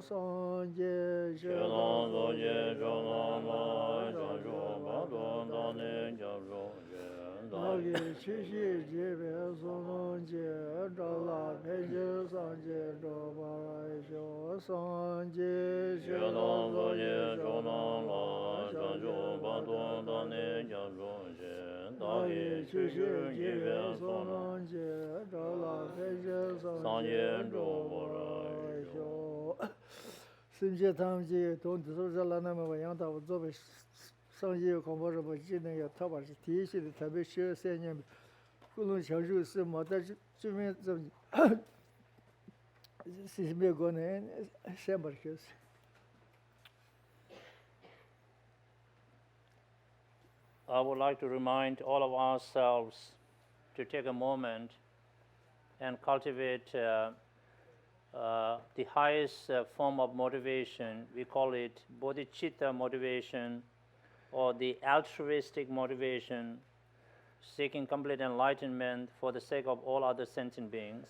上界学学当当作作业业中中南来，南上学八段当年教中学，那个去学界别所中界着拉培训上界着把学上界学当作业中南来，上学八段当年教中学，那个去学界别所中界着拉培训上界着把学。甚至他们这东西都是让他们养到作为上学恐怕是不技能要他把是体系的，特别学3年，不能享受什么，但是这边这是美国人先把这个。I would like to remind all of ourselves to take a moment and cultivate the highest form of motivation. We call it bodhicitta motivation or the altruistic motivation, seeking complete enlightenment for the sake of all other sentient beings.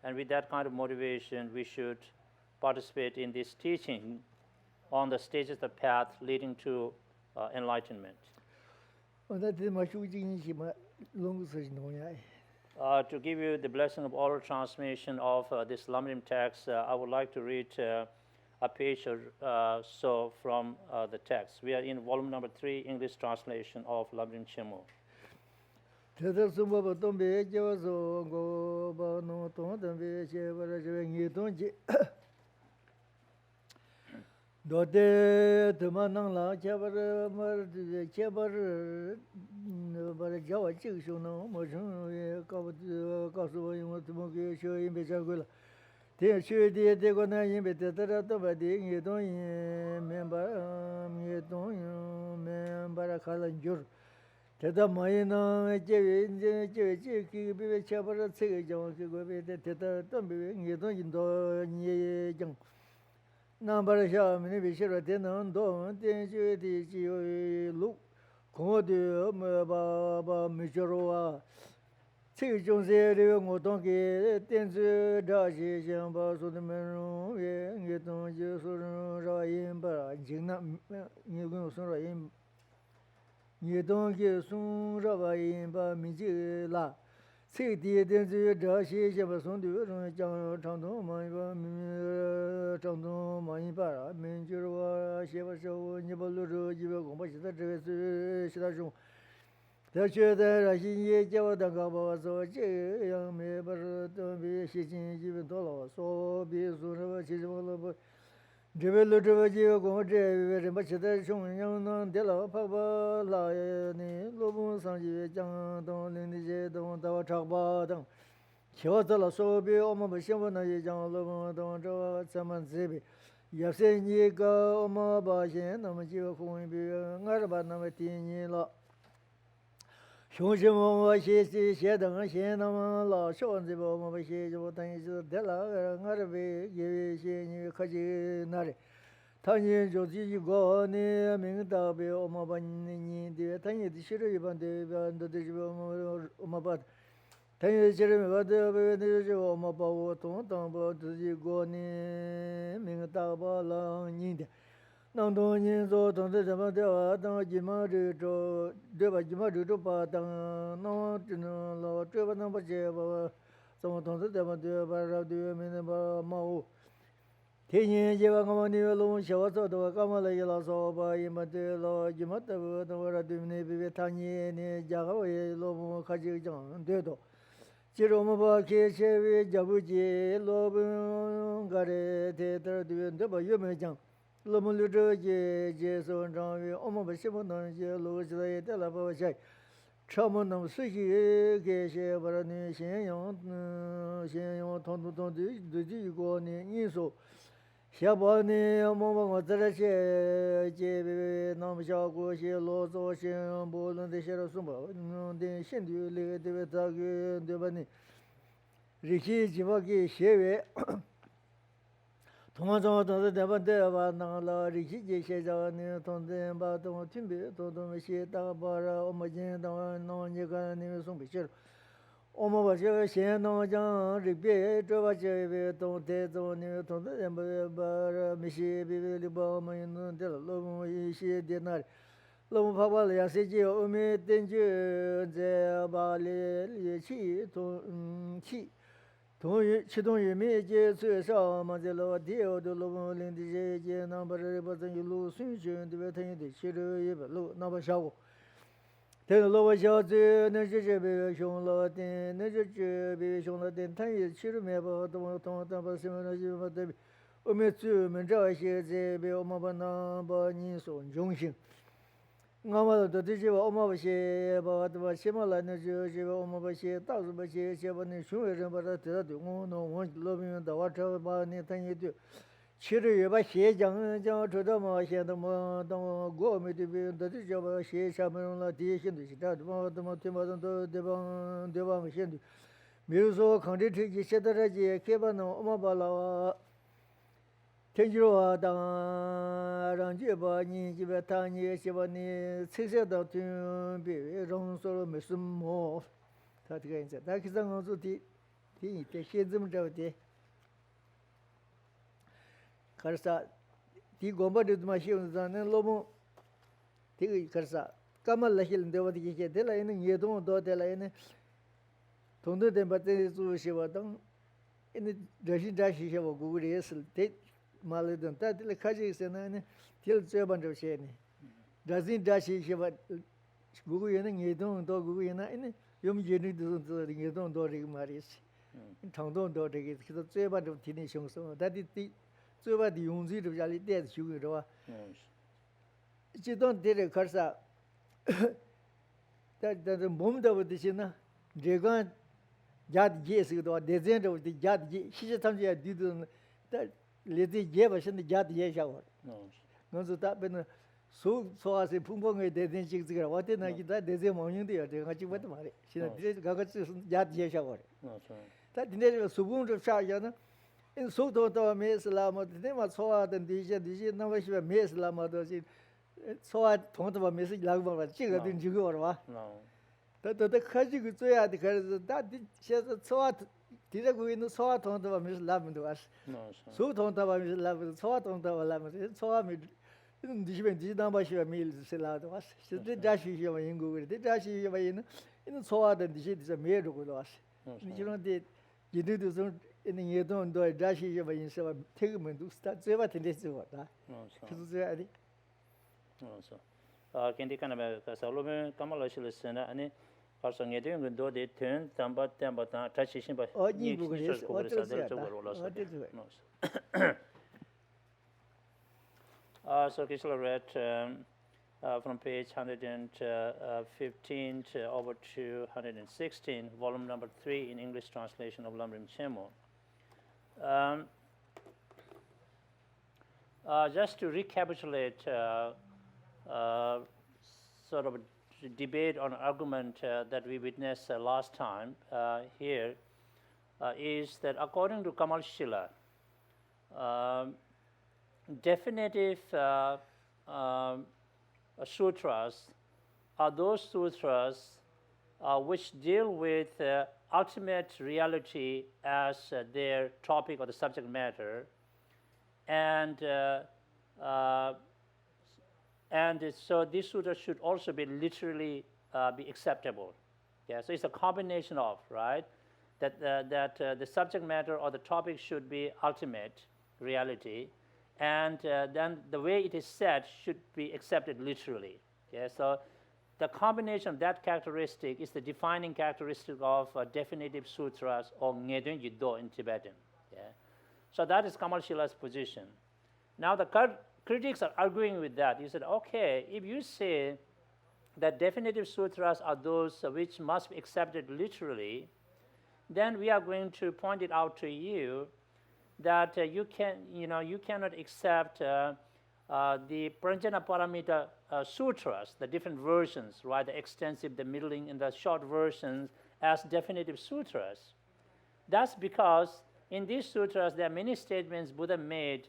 And with that kind of motivation, we should participate in this teaching on the stages of the path leading to enlightenment. To give you the blessing of oral transmission of this Lamrim text, I would like to read a page or so from the text. We are in volume number 3, English translation of Lamrim Chemo. Dote temanang la chabar mar chabar bar jawa chikshu no mo chung ka su yong tu ge shu yin be cha gula te shu de go na yin be te ta to ba de ngi don yin men ba ngi don yin men ba kha lan jur te da ma yin na je ki be chabar che ge jawa ki go be te ta to be ngi don yin do ni jang Number Sha many Bishop Tenon Don, Tenju di Ji Lu, Kodu Baba Mijoroa, Chi Jung Se Motonki, Tenzu Dashi Shamba Sudamero, Yeton Jesu Raim Ba, Jina Yugun Suraim, Yedon Gesun Ravaim Ba Miji La. 这地的这些些不送的，讲长东嘛一个，长东嘛一半啊，民就是我写不手，你不录着，一个公布现在这个是其他种，他觉得那些也叫我当个吧，说这样没不是都比写进基本多了，说比说什么其实我都不。 这边录这个几个公这边什么其他熊样能得了，怕怕老爷呢，罗布上去讲东邻的些东到差不等，瞧着了手边我们不行不那些讲罗布东这咱们这边，也是你个我们把钱那么几个红一边，俺这把那么第你了。 熊什么我写等写那么老小这个我们写就等于是得了，俺这边也写你科技那里，他呢就一个呢名代表我们把你的，他呢的写着一般的的这个我们把，他呢写着没把的那就我们把我东当把自己个呢名代表了你的。 能东人做东西什么的话，当金马这做，对吧？金马这做把当，那只能老这把能把这把，怎么东西怎么的把绕对面的把毛，天天这把我们那龙小做的话，干嘛来一老少把一马的老金马的不，等我绕对面别他年呢，家伙也老不看这个讲对头。 接着我们把开车为家不接，老本干的在这对对吧？有没有讲？ 我们留着接受长于我们不希望能些路子也得了不些，车们能随时给些把那先用通的一个呢因素，下把呢我在这些这边那么下过些老早些不论这些了什么，的现在那个这个对吧呢？这些计划给协约。 通常都是这么的吧，那老日期这些着呢，通常把东听别，都些大把了，我们今当弄一个你们送不去了。我们把这先农讲这边这把这边东台中呢，东的人把没些别的把我们弄的了，我们一些的那里，我们怕把了些些我们登记在把里去去。同于启动人民节最少嘛，在老第二的老公领的这些，那把这把这一路顺顺的把他的去了一百路，那把效果。但是老百姓这那这别熊了的，那这别熊了的，他也去了没把他把什么那些把这，我们专门找一些这边我们把那把人说中心。我们都这些我们不些把这把什么来那这我们不些到处不些把那熊人把他得到对我我老百姓到我这把那他也对。去了也把鞋讲知道嘛？现在嘛，当我们这边到这叫把鞋下面了，底下现在是这的嘛，他妈他妈都对方现在，比如说抗震车现在这些开把那我们把那天气话当让这把你这边他你是把你测试到天别让说没什么，他这个样子，他其实我说的现这么着的。可是第广播的嘛，希望咱那老母，这个可是干嘛来些人对我的这些，得来那移动多得来那，同的把这做些活动，那热心扎些我估计也是得马来的，但得来看这些呢，得这帮这些呢，热心扎些我，估计那移动多估计那有没有人都移动多这个嘛的是，长动多这个，其实这帮就天天享受，但的。最把的用水都家里带着修的是吧？这段带着可是，但是我们的些呢，这个家的也是的话，这样的家的也，其实他们也对的，但那这也不是那家的也小伙。我说他本来说是碰碰个这些这个，我的那个这些忙用的这个就不怎么的，现在这个就是家的也小伙。他今天这个手工这啥样呢？手头到没事了嘛，那么错啊，等这些那么些没事了嘛，都是错啊，同他妈没事来过嘛，这个东西够了吧？他看这个最啊的开始，他的现在错啊，第二个人错啊，同他妈没事来不多啊，手同他妈没事来不多，错啊同他妈来不多，错啊没，你这边这那么些没事来的哇，现在这些嘛英国的，这些嘛因错啊的这些没这个的哇，你就说的，一堆都是。你东多这些吧，因是吧，这个门都是他最把天天做的，就是这样的。Kendi kana me kasalo me kamala shile sena ane karsangye de ngendo de ten tamba tamba ta tachi shin ba ni bugulis hotel se So Kisla read from page 115 over to 116, volume number 3 in English translation of Lamrim Chemo. Just to recapitulate sort of a debate or argument that we witnessed last time here is that according to Kamal Shila, definitive sutras are those sutras which deal with ultimate reality as their topic or the subject matter, and so this sutra should also be literally be acceptable. Yeah, so it's a combination of, right, that the subject matter or the topic should be ultimate reality, and then the way it is said should be accepted literally. Yeah, so the combination of that characteristic is the defining characteristic of definitive sutras or Ngedun Yiddo in Tibetan. Yeah, so that is Kamal Shila's position. Now the critics are arguing with that. You said, okay, if you say that definitive sutras are those which must be accepted literally, then we are going to point it out to you that you cannot accept the Pranjana Paramita sutras, the different versions, right, the extensive, the middling, and the short versions as definitive sutras. That's because in these sutras there are many statements Buddha made,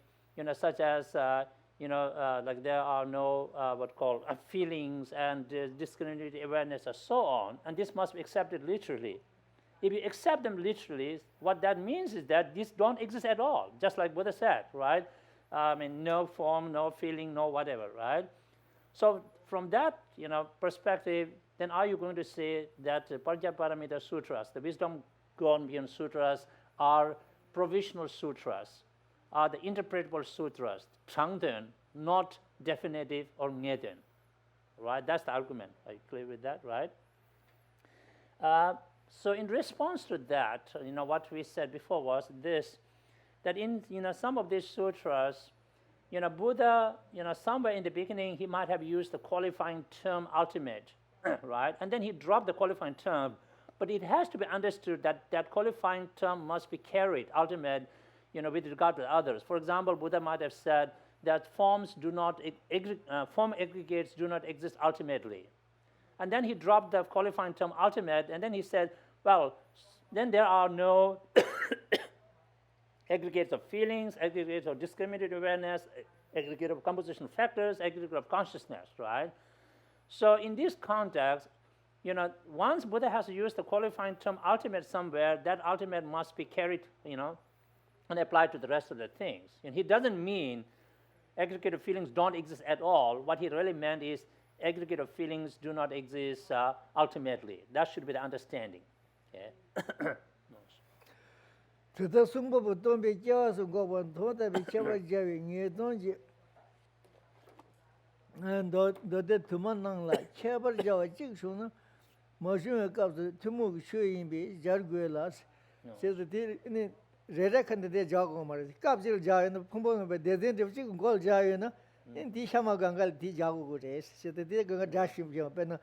such as like there are no what called feelings and discriminated awareness and so on, and this must be accepted literally. if you accept them literally, what that means is that these don't exist at all, just like Buddha said, right? No form, no feeling, no whatever, right? So from that, perspective, then are you going to say that Prajnaparamita Sutras, the wisdom gone beyond sutras, are provisional sutras, are the interpretable sutras, Changden, not definitive or ngeden, right? That's the argument. Are you clear with that, right? So in response to that, what we said before was this, that in some of these sutras, Buddha, somewhere in the beginning, he might have used the qualifying term ultimate, right? And then he dropped the qualifying term, but it has to be understood that that qualifying term must be carried, ultimate, with regard to others. For example, Buddha might have said that form aggregates do not exist ultimately. And then he dropped the qualifying term ultimate, and then he said, well, then there are no aggregates of feelings, aggregates of discriminated awareness, aggregate of composition factors, aggregate of consciousness, right? So in this context, once Buddha has used the qualifying term ultimate somewhere, that ultimate must be carried, and applied to the rest of the things. And he doesn't mean aggregate of feelings don't exist at all. What he really meant is aggregate of feelings do not exist ultimately. That should be the understanding. Okay? Tata sungpa tombe kya sungpa thota be chaba jawe nge donji do de tuman nang la chabar jawa chik shuna ma shunga kapsa tumu ku shuyin be jar gwe las se de ni rera khande de jago mara kapsil jawe na phumbo be de den de chik gol jawe na in di shama gangal di jago go res se de ganga dashim jo pe na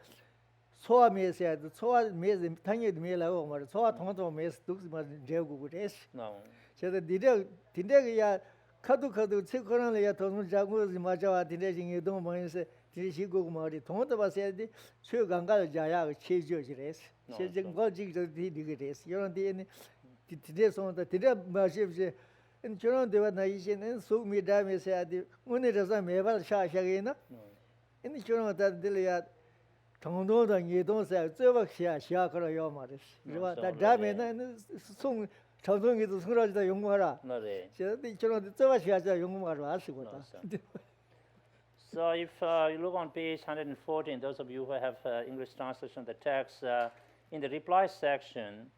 소화 메세 소화 메세 당에 메라고 말 소화 통통 메스 독스 말 제고 그랬어. 제가 디데야 카도 체크하는래야 돈 자고 맞아와 디데징이 돈 뭐해서 디시고 말이 돈도 봐서야지 최강가를 자야 체조지랬어. 세정 거지도 디디그랬어. 이런 데는 디데서도 디데 마시브제 인 저런 데와 나이제는 소미다 메세야디 오늘에서 매발 샤샤게나 인 저런 데들이야 정도다 예동사 저박시야 시작하러 말이지. 그리고 다음에는 송 전송에도 승라지다 연구하라. 네. 저도 저런 저박시야 연구하러 왔습니다. So if you look on page 114, those of you who have English translation of the text, in the reply section,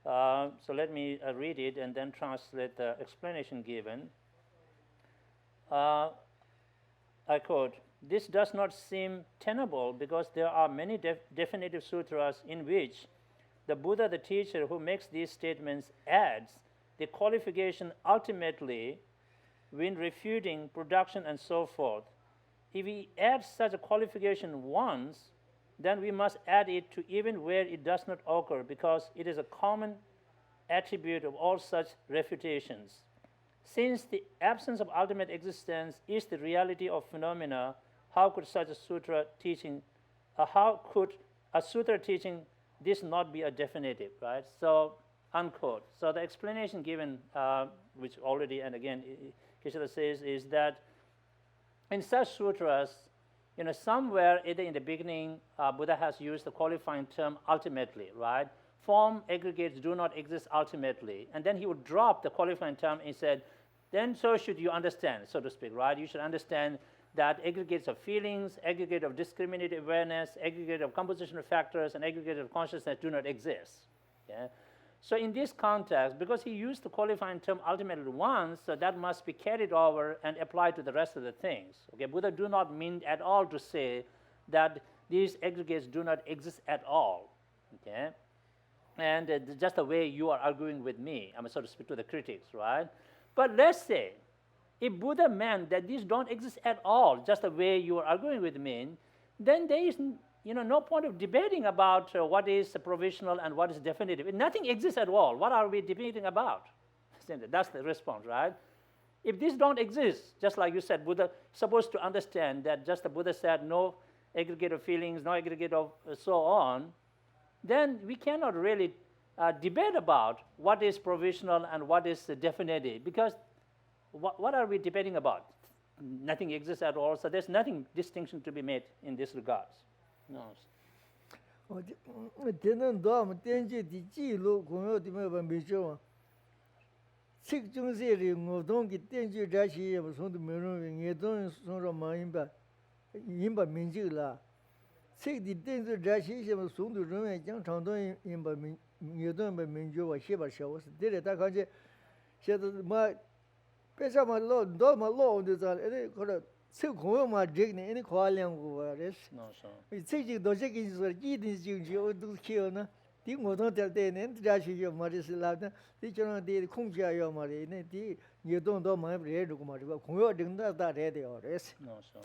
so let me read it and then translate the explanation given. I quote, "This does not seem tenable because there are many definitive sutras in which the Buddha, the teacher who makes these statements, adds the qualification ultimately when refuting production and so forth. If we add such a qualification once, then we must add it to even where it does not occur because it is a common attribute of all such refutations. Since the absence of ultimate existence is the reality of phenomena, how could such a sutra teaching, how could a sutra teaching this not be a definitive, right?" So, unquote. So the explanation given, which already, and again, Geshe says, is that in such sutras, somewhere either in the beginning, Buddha has used the qualifying term ultimately, right? Form aggregates do not exist ultimately. And then he would drop the qualifying term and said, then so should you understand, so to speak, right? You should understand that aggregates of feelings, aggregate of discriminated awareness, aggregate of composition of factors, and aggregate of consciousness do not exist. Okay? So in this context, because he used the qualifying term ultimately once, so that must be carried over and applied to the rest of the things. Okay? Buddha do not mean at all to say that these aggregates do not exist at all. Okay? And just the way you are arguing with me, so to speak, to the critics, right? But let's say, if Buddha meant that these don't exist at all, just the way you are arguing with me, then there is no point of debating about what is provisional and what is definitive. If nothing exists at all, what are we debating about? That's the response, right? If these don't exist, just like you said, Buddha supposed to understand that just the Buddha said no aggregate of feelings, no aggregate of so on, then we cannot really debate about what is provisional and what is definitive, because what are we debating about? Nothing exists at all, so there's nothing distinction to be made in this regards. No. 되는 도움 된지디 지로 공유되면 미죠. 책 중세리 노동기 된지 자시 무슨도 메는 예돈 손으로 마인바 인바 민지라. 책디 된지 자시 뭐 손도人장长东 인바 예돈 민지와 시바 샤워스 데레다 가지 셔도 뭐 배사마 너마 로운데자 에네 그래 책 공유마 되네 에네 과량고 그래서 No, so. 이 책이 도저히 있어 기든지 어디 키어나 디 모든 때는 자식이 말이슬라다 디처럼 디 공지하여 말이네 디 예동도 많이 레르고 말이고 공유 등다다 해야 그래서 No, so.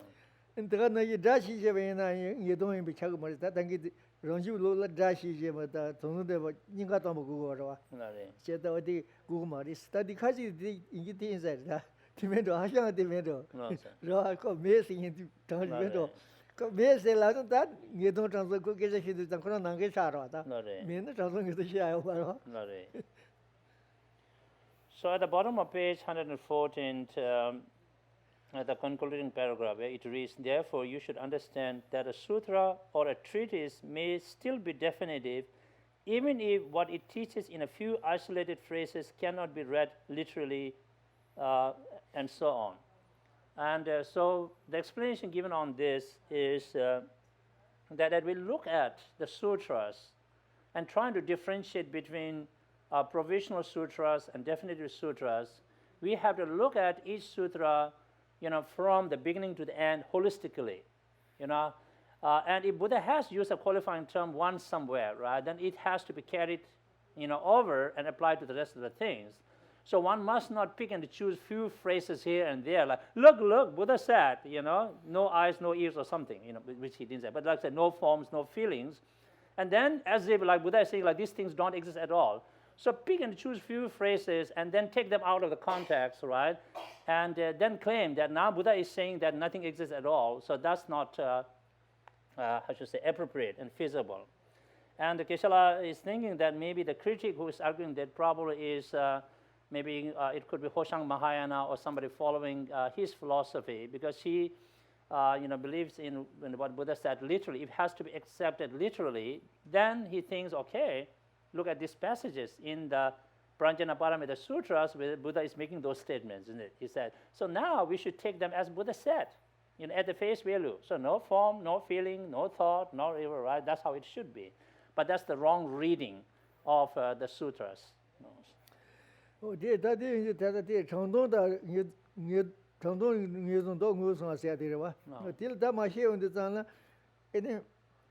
인터가 너희 자식이 왜나 예동이 비차고 말이다 당기 런지로 자식이 뭐다 동네데 뭐 인가도 먹고 그러와 Right. 제가 어디 그거 말이 스타디 가지 이게 인사다 디면도 하셔야 되면도 No, so. 러고 메시지 당리면도 그 메시라도 다 예동 장소 그 계시도 장 그런 난게 살아다 Right. 면도 장소에서 시야요 봐라 Right. So at the bottom of page 114, at the concluding paragraph, it reads, therefore you should understand that a sutra or a treatise may still be definitive, even if what it teaches in a few isolated phrases cannot be read literally, and so on. And so the explanation given on this is that we look at the sutras and trying to differentiate between provisional sutras and definitive sutras, we have to look at each sutra, from the beginning to the end holistically, and if Buddha has used a qualifying term once somewhere, right, then it has to be carried, over and applied to the rest of the things. So one must not pick and choose few phrases here and there, like, look, Buddha said, no eyes, no ears or something, which he didn't say. But like I said, no forms, no feelings. And then as if, like Buddha is saying, like, these things don't exist at all. So pick and choose few phrases and then take them out of the context, right? And then claim that now Buddha is saying that nothing exists at all. So that's not, appropriate and feasible. And Geshe is thinking that maybe the critic who is arguing that probably is maybe it could be Hoshang Mahayana or somebody following his philosophy, because he believes in what Buddha said literally. If it has to be accepted literally, then he thinks, okay, look at these passages in the Pranjana Paramita Sutras where Buddha is making those statements, isn't it? He said, so now we should take them as Buddha said, at the face value. So no form, no feeling, no thought, no river, right? That's how it should be. But that's the wrong reading of the sutras.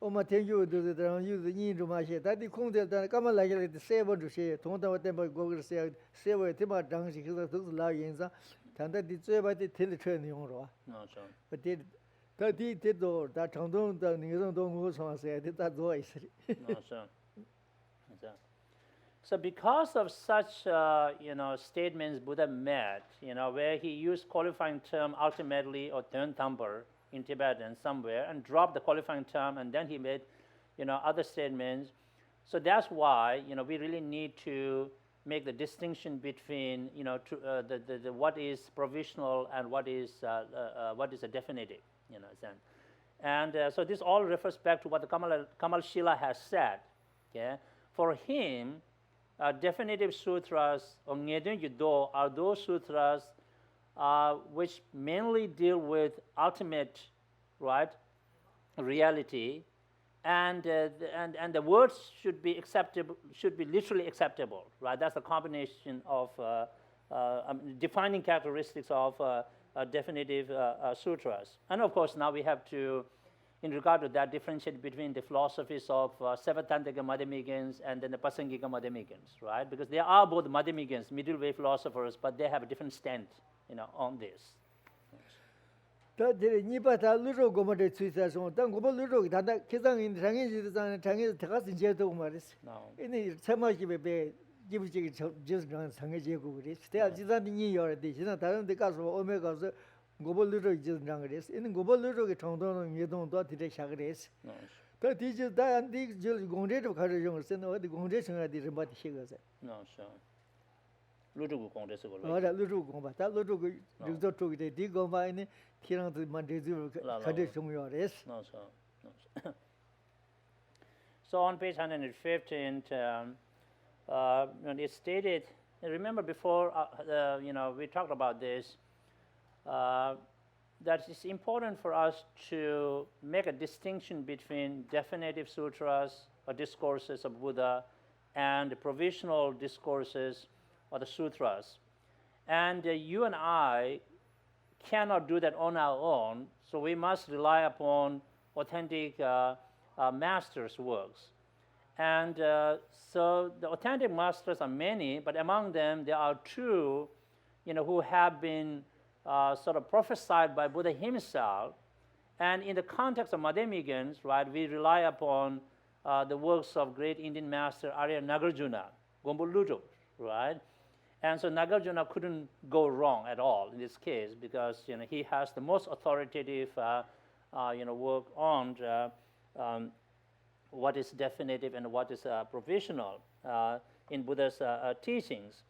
Oma tenju de dang yu de yin zhu ma xie da di kong de da ga ma la ge de se bo zhu xie tong da wa de ba go ge se wo de ma dang xi ge de du la yin za tan da di zui ba de te de che ni yong ro No, so. ba de da di de do da chang dong da ni zong dong gu song se de da zuo yi shi No, so. So because of such, statements Buddha made, where he used qualifying term ultimately or Töntamper in Tibetan somewhere and dropped the qualifying term, and then he made, other statements. So that's why, we really need to make the distinction between, the what is provisional and what is a definitive, And so this all refers back to what the Kamal Shila has said. Okay? For him, definitive sutras or Ngedun Yudo are those sutras which mainly deal with ultimate, right, reality, and the words should be acceptable, should be literally acceptable, right? That's the combination of defining characteristics of definitive sutras. And of course, now we have to, in regard to that, differentiate between the philosophies of Savatantika Madhyamikans and then the Pasangika Madhyamikans, right? Because they are both Madhyamikans, middle way philosophers, but they have a different stand, on this. da de ni ba ta lu ro go ma de chui sa song dang go ba lu ro da da ke sang in chang yin ji de sang chang yin de ga sin je do ma ris No. ini chama ji be ji bu ji ji ji sang ge je gu ris de ji da ni yo de ji da da de ga so o me ga so go ba lu ro ji jang ge ris ini go ba lu ro ge chang dong dong ye dong do de sha ge ris No. da di ji da an di ji gong zhe de ka zhe yong sen de gong zhe chang de ren ba de xie ge se No, so. Ludugu Congress will 어, 다 루루 공부, 다 루루 그 루저 쪽에 디 공부하니 티랑도 만들지 그 가데 중요해서. No, so. So on page 115, it stated, remember before, we talked about this, that it's important for us to make a distinction between definitive sutras or discourses of Buddha and the provisional discourses or the sutras. And you and I cannot do that on our own, so we must rely upon authentic masters' works. And so the authentic masters are many, but among them there are two, who have been sort of prophesied by Buddha himself. And in the context of Madhyamikans, right, we rely upon the works of great Indian master Arya Nagarjuna, Gompo Luto, right? And so Nagarjuna couldn't go wrong at all in this case because he has the most authoritative work on what is definitive and what is provisional in Buddha's teachings.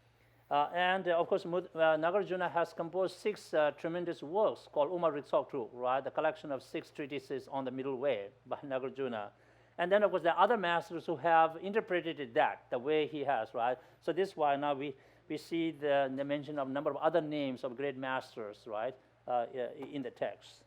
And of course, Nagarjuna has composed 6 tremendous works called Uma Ritsoktu, right? The collection of 6 treatises on the middle way by Nagarjuna. And then, of course, there are other masters who have interpreted that the way he has, right? So this is why now we see the mention of a number of other names of great masters, right, in the text.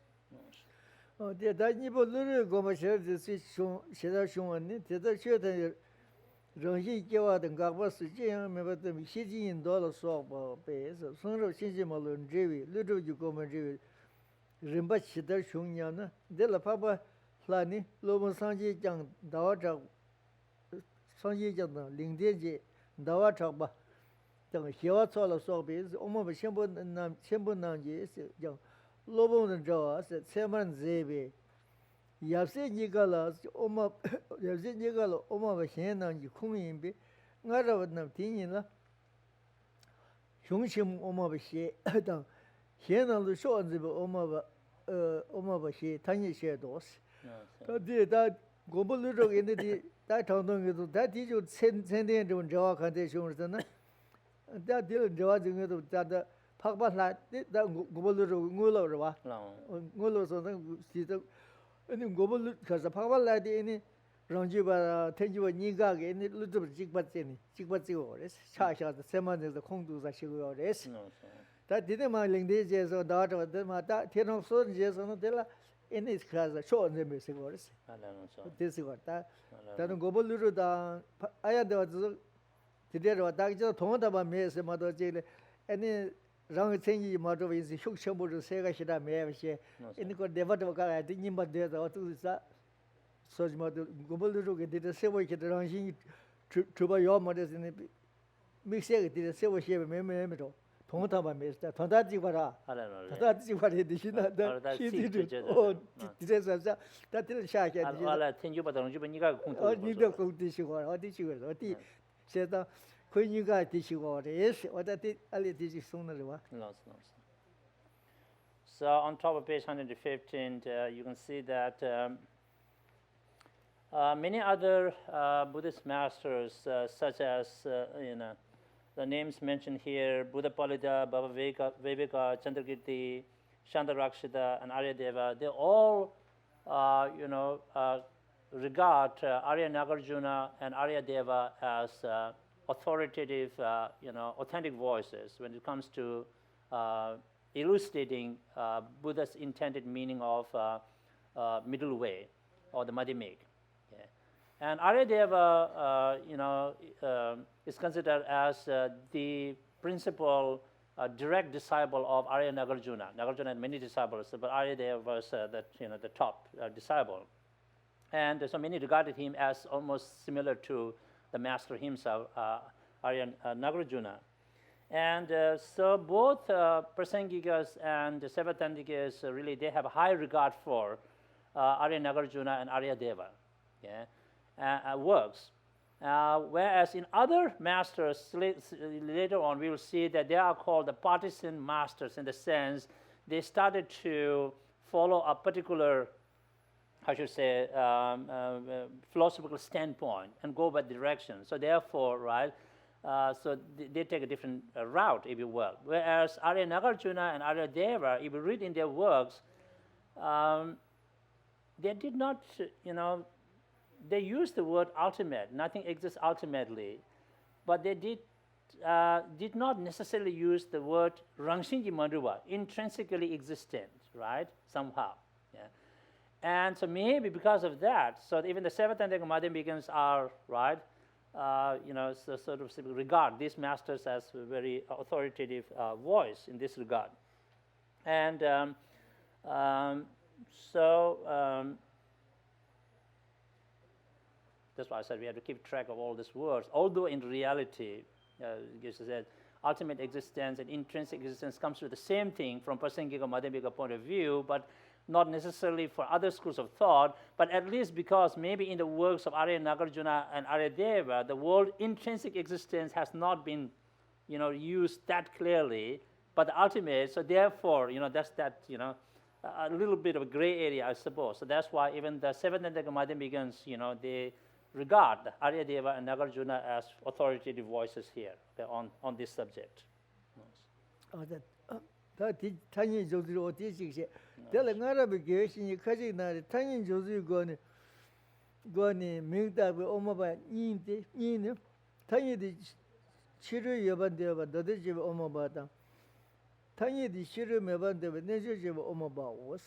yapse nigala oma yapse nigala oma ba shen nang ji khung yin bi ngara wa nam tin yin la xiong xim oma ba xie dang shen nang lu shuan zi ba oma ba xie tan yi xie dos ta di da gombo lu zhou yin di da tang dong ge du da di ju chen dian zhong zhawa kan de xiong zhen na da di le zhawa zhong ge du da da pak ba la da gombo lu zhou ngu lo zhe ba ngu lo so na si de 아니 고벌 가서 파발라디 아니 랑지바 텐지바 니가게 아니 루드 직받제니 직받지고 그래서 샤샤도 세만에서 공두사 시고요 그래서 다 디데마 링데제서 나와도 마다 테노소 제서는 데라 아니 가서 쇼는데 메시고 그래서 데시고 다 다른 고벌루다 아야데와도 디데로 다기저 동어다바 메스 마도 제레 아니 rang chengi mato wisi shuk chenpo ru sega shida mewa she ini ko deva deva kaya di nyimba deva dava tu sa soji mato gumbal ru ke dita sewa ke rang shingi chuba yo mato sini mikse ke dita sewa sheba me to thong tamba me sta thong ta jikwa ra ta jikwa re di shina da shi di o dita sa sa ta dita sha kya di ala tenju ba dang ju ba ni ga kong tu ni da kong di shi wa di shi wa di she da So on top of page 115, you can see that many other Buddhist masters, such as the names mentioned here, Buddha Palida, Baba Viveka, Chandrakirti, Shantarakshita, and Aryadeva, they all, regard Arya Nagarjuna and Aryadeva as authoritative, authentic voices when it comes to elucidating Buddha's intended meaning of middle way or the Madhyamik. Okay. And Aryadeva, is considered as the principal direct disciple of Arya Nagarjuna. Nagarjuna had many disciples, but Aryadeva was the top disciple. And so many regarded him as almost similar to the master himself, Arya Nagarjuna. And so both Prasangikas and Sevatantikas really, they have a high regard for Arya Nagarjuna and Aryadeva works. Whereas in other masters, later on we will see that they are called the partisan masters in the sense they started to follow a particular philosophical standpoint and go by direction. So therefore, right, so they take a different route, if you will. Whereas Arya Nagarjuna and Aryadeva, if you read in their works, they did not, they use the word ultimate. Nothing exists ultimately, but they did not necessarily use the word rangshinji manduwa, intrinsically existent, right? Somehow, yeah. And so maybe because of that, so even the seventh and the Madhyamikans are right. So sort of regard these masters as a very authoritative voice in this regard, and that's why I said we have to keep track of all these words. Although in reality, Geshe said, ultimate existence and intrinsic existence comes to the same thing from Prasangika Madhyamika point of view, but not necessarily for other schools of thought, but at least because maybe in the works of Arya Nagarjuna and Aryadeva, the word intrinsic existence has not been, used that clearly, but the ultimate, so therefore, that's that, a little bit of a gray area, I suppose. So that's why even the seventh and the Madhyamikans, they regard Aryadeva and Nagarjuna as authoritative voices here, okay, on this subject. Tanyin Josu or Tishik, telling Arabic Geshe, Kajina, Tanyin Josu Goni, Mingda, Omaba, Yin, Tanyi the Chiru Yabandeva, the Dijiv Omabata, Tanyi the Chiru Mabandeva, Najiv Omaba was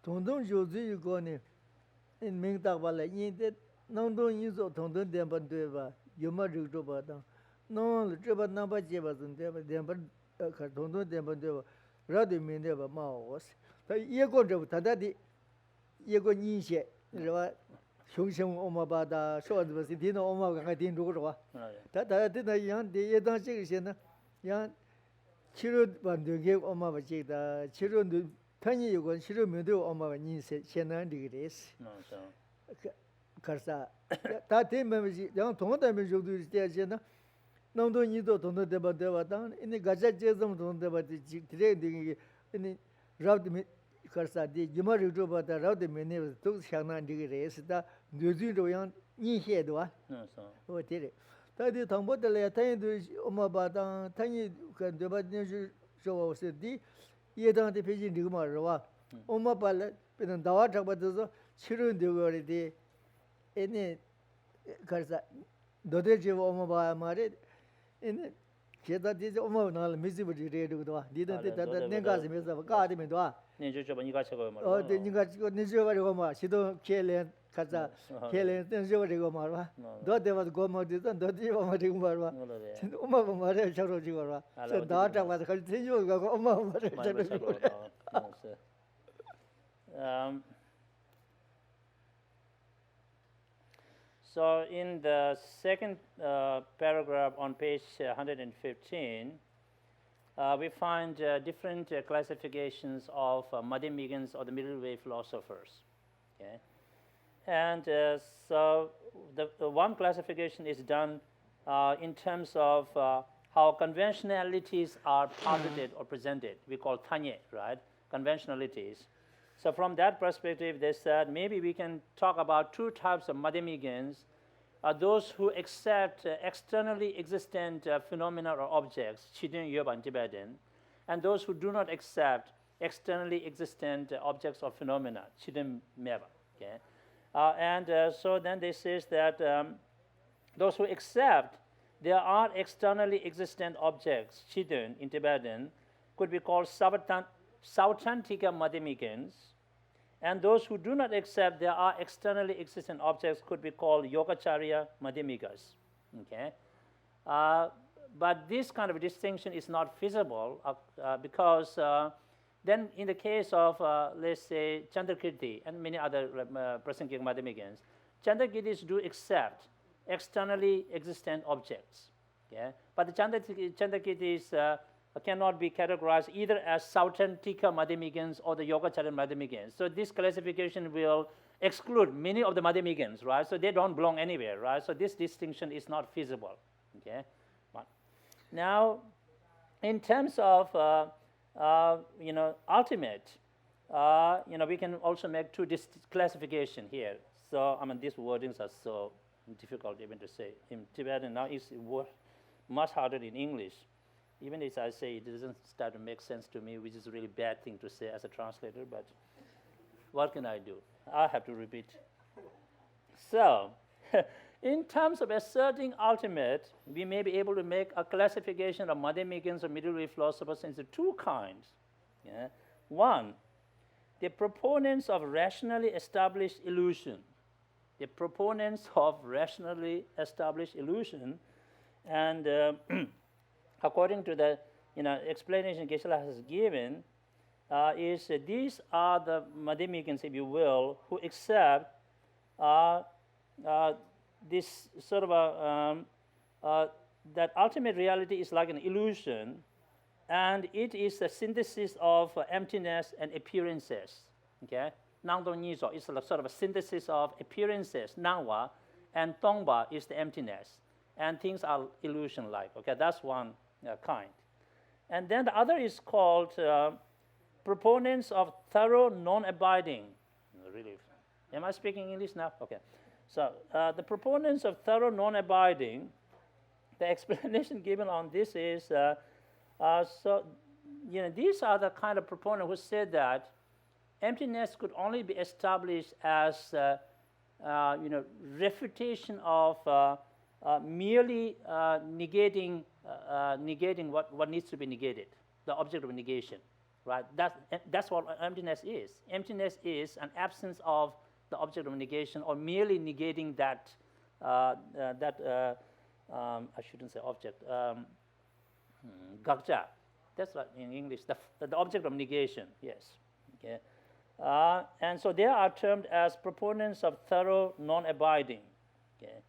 Tondon Josu Goni in Mingda Vala, Yin, Nondon use of Tondon Dembandeva, Yuma Rutobata, no, the Jabba Namba Jabas and Demba. Cartoon Demandeva, rather mean never mouse. You go to Tadadi, you go Nisha, Shung Omabada, short was it in Oma, I didn't do that. I did a young day, don't say, young children want to give Oma the children tiny you go, children may do Oma Nis, Shannon degrees. Carsa. That thing, young Tonda, you do this. Nongdo Nido Tondo Deba Deva down in the Gazette Jesum Tondo trading in the Route Carsa, the Jumari Juba, the Route Mene, took Shannon degrees, the Nuzido young Nisha. Oh, did it. That is Tombo the Latin to Omabada, Tiny can do but show said the Yedan the Pigeon Dumara. Omabala, and Dawata, but the children do already any Carsa. Dodeji Omaba married. In Cheta did almost all miserable redo. Didn't it that Negas is of God in Dua? Oh, then you got Nijuva, she don't kill and Kata, kill and Nijuva. Though there was Goma, didn't Dodiva Marva. Uma Maria Charojura. So daughter was continuing Oma. So in the second paragraph on page 115, we find different classifications of Madhyamikans or the middle way philosophers. Okay? And so the one classification is done in terms of how conventionalities are posited or presented. We call tanye, right? Conventionalities. So from that perspective, they said maybe we can talk about two types of Madhyamikans, those who accept externally existent phenomena or objects, Chidin, Yoba, and Tibetan, and those who do not accept externally existent objects or phenomena, Chidin, Meva. Okay? So then they says that those who accept there are externally existent objects, Chidin, in Tibetan, could be called Sautantika Madhyamikans. And those who do not accept there are externally existent objects could be called Yogacharya Madhyamikas. Okay? But this kind of distinction is not feasible because then in the case of, let's say, Chandrakirti and many other Prasangika Madhyamikans, Chandrakirtis do accept externally existent objects. Okay? But the Chandrakirtis cannot be categorized either as Sautantika Madhyamikans or the Yogacharya Madhyamikans. So this classification will exclude many of the Madhyamikans, right? So they don't belong anywhere, right? So this distinction is not feasible. Okay. Now, in terms of ultimate, we can also make two classification here. So I mean these wordings are so difficult even to say in Tibetan. Now it's much harder in English. Even if I say it doesn't start to make sense to me, which is a really bad thing to say as a translator, but what can I do? I have to repeat. So, in terms of asserting ultimate, we may be able to make a classification of Madhyamikans or middle-way philosophers into two kinds. Yeah? One, the proponents of rationally established illusion. The proponents of rationally established illusion, and according to the explanation Geshe has given, is these are the Madhyamikans, if you will, who accept this sort of that ultimate reality is like an illusion, and it is a synthesis of emptiness and appearances. Okay, Nangdong Nizo is sort of a synthesis of appearances, Nangwa, and Tongba is the emptiness, and things are illusion-like. Okay, that's one kind, and then the other is called proponents of thorough non-abiding. Really, am I speaking English now? Okay. So the proponents of thorough non-abiding, the explanation given on this is, these are the kind of proponents who said that emptiness could only be established as, refutation of merely negating what needs to be negated, the object of negation, right? That's what emptiness is. Emptiness is an absence of the object of negation, or merely negating that, I shouldn't say object, gakja. That's what in English, the object of negation, yes. Okay. And so they are termed as proponents of thorough non-abiding. Okay.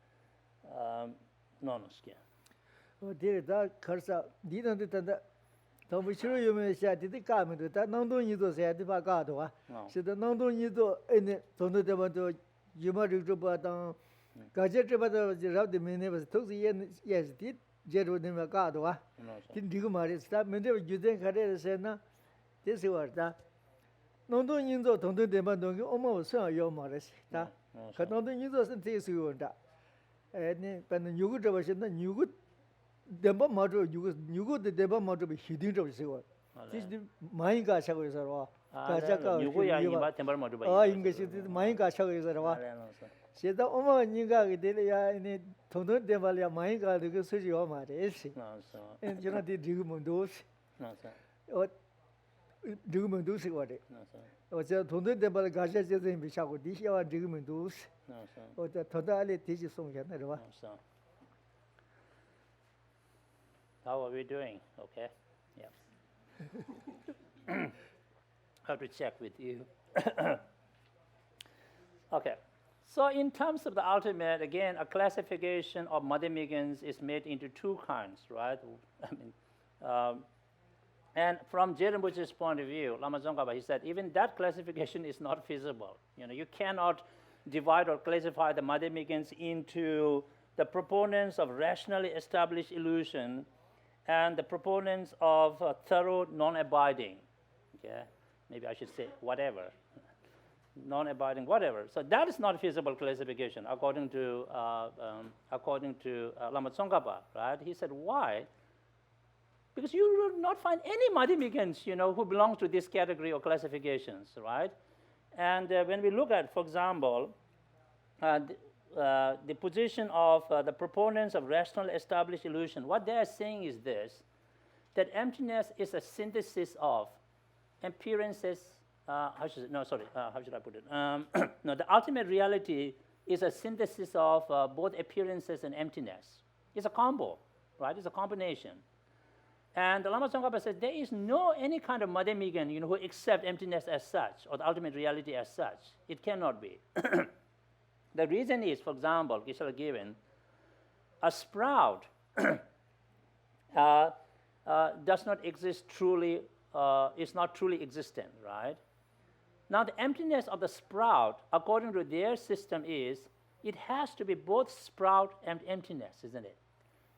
Demba Madro, you go the Demba Madro be hidden to see what. This is my gasha is a Gachaka. Oh, English is my gasha is a she the Oma Niga Delia in it, Tondo Devalia, my god, the Suji Oma is. And you know, the Dugumundos. What Dugumundos what it was a Tondo Deval Gasha in Bishago, this year Dugumundos. Or the Todali teaches some Yanara. How are we doing? Okay. Yeah. Have to check with you. Okay. So in terms of the ultimate, again, a classification of Madhyamikans is made into two kinds, right? And from Rinpoche's point of view, Lama Tsongkhapa, he said, even that classification is not feasible. You cannot divide or classify the Madhyamikans into the proponents of rationally established illusion and the proponents of thorough non-abiding. Okay? Maybe I should say whatever. Non-abiding, whatever. So that is not feasible classification according to Lama Tsongkhapa, right? He said, why? Because you will not find any Madhyamikans, who belong to this category or classifications, right? And when we look at, for example, the position of the proponents of rational established illusion, what they are saying is this, that emptiness is a synthesis of appearances, how should I put it? No, the ultimate reality is a synthesis of both appearances and emptiness. It's a combo, right? It's a combination. And the Lama Tsongkhapa says there is no any kind of Madhyamikan, who accept emptiness as such, or the ultimate reality as such. It cannot be. The reason is, for example, Geshe given, a sprout does not exist truly, is not truly existent, right? Now, the emptiness of the sprout, according to their system, is it has to be both sprout and emptiness, isn't it?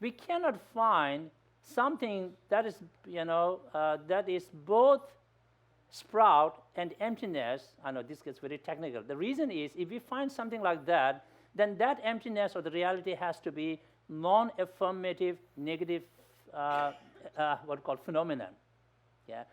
We cannot find something that is, that is both sprout and emptiness. I know this gets very technical. The reason is, if we find something like that, then that emptiness or the reality has to be non-affirmative, negative, what we call phenomenon. Yeah,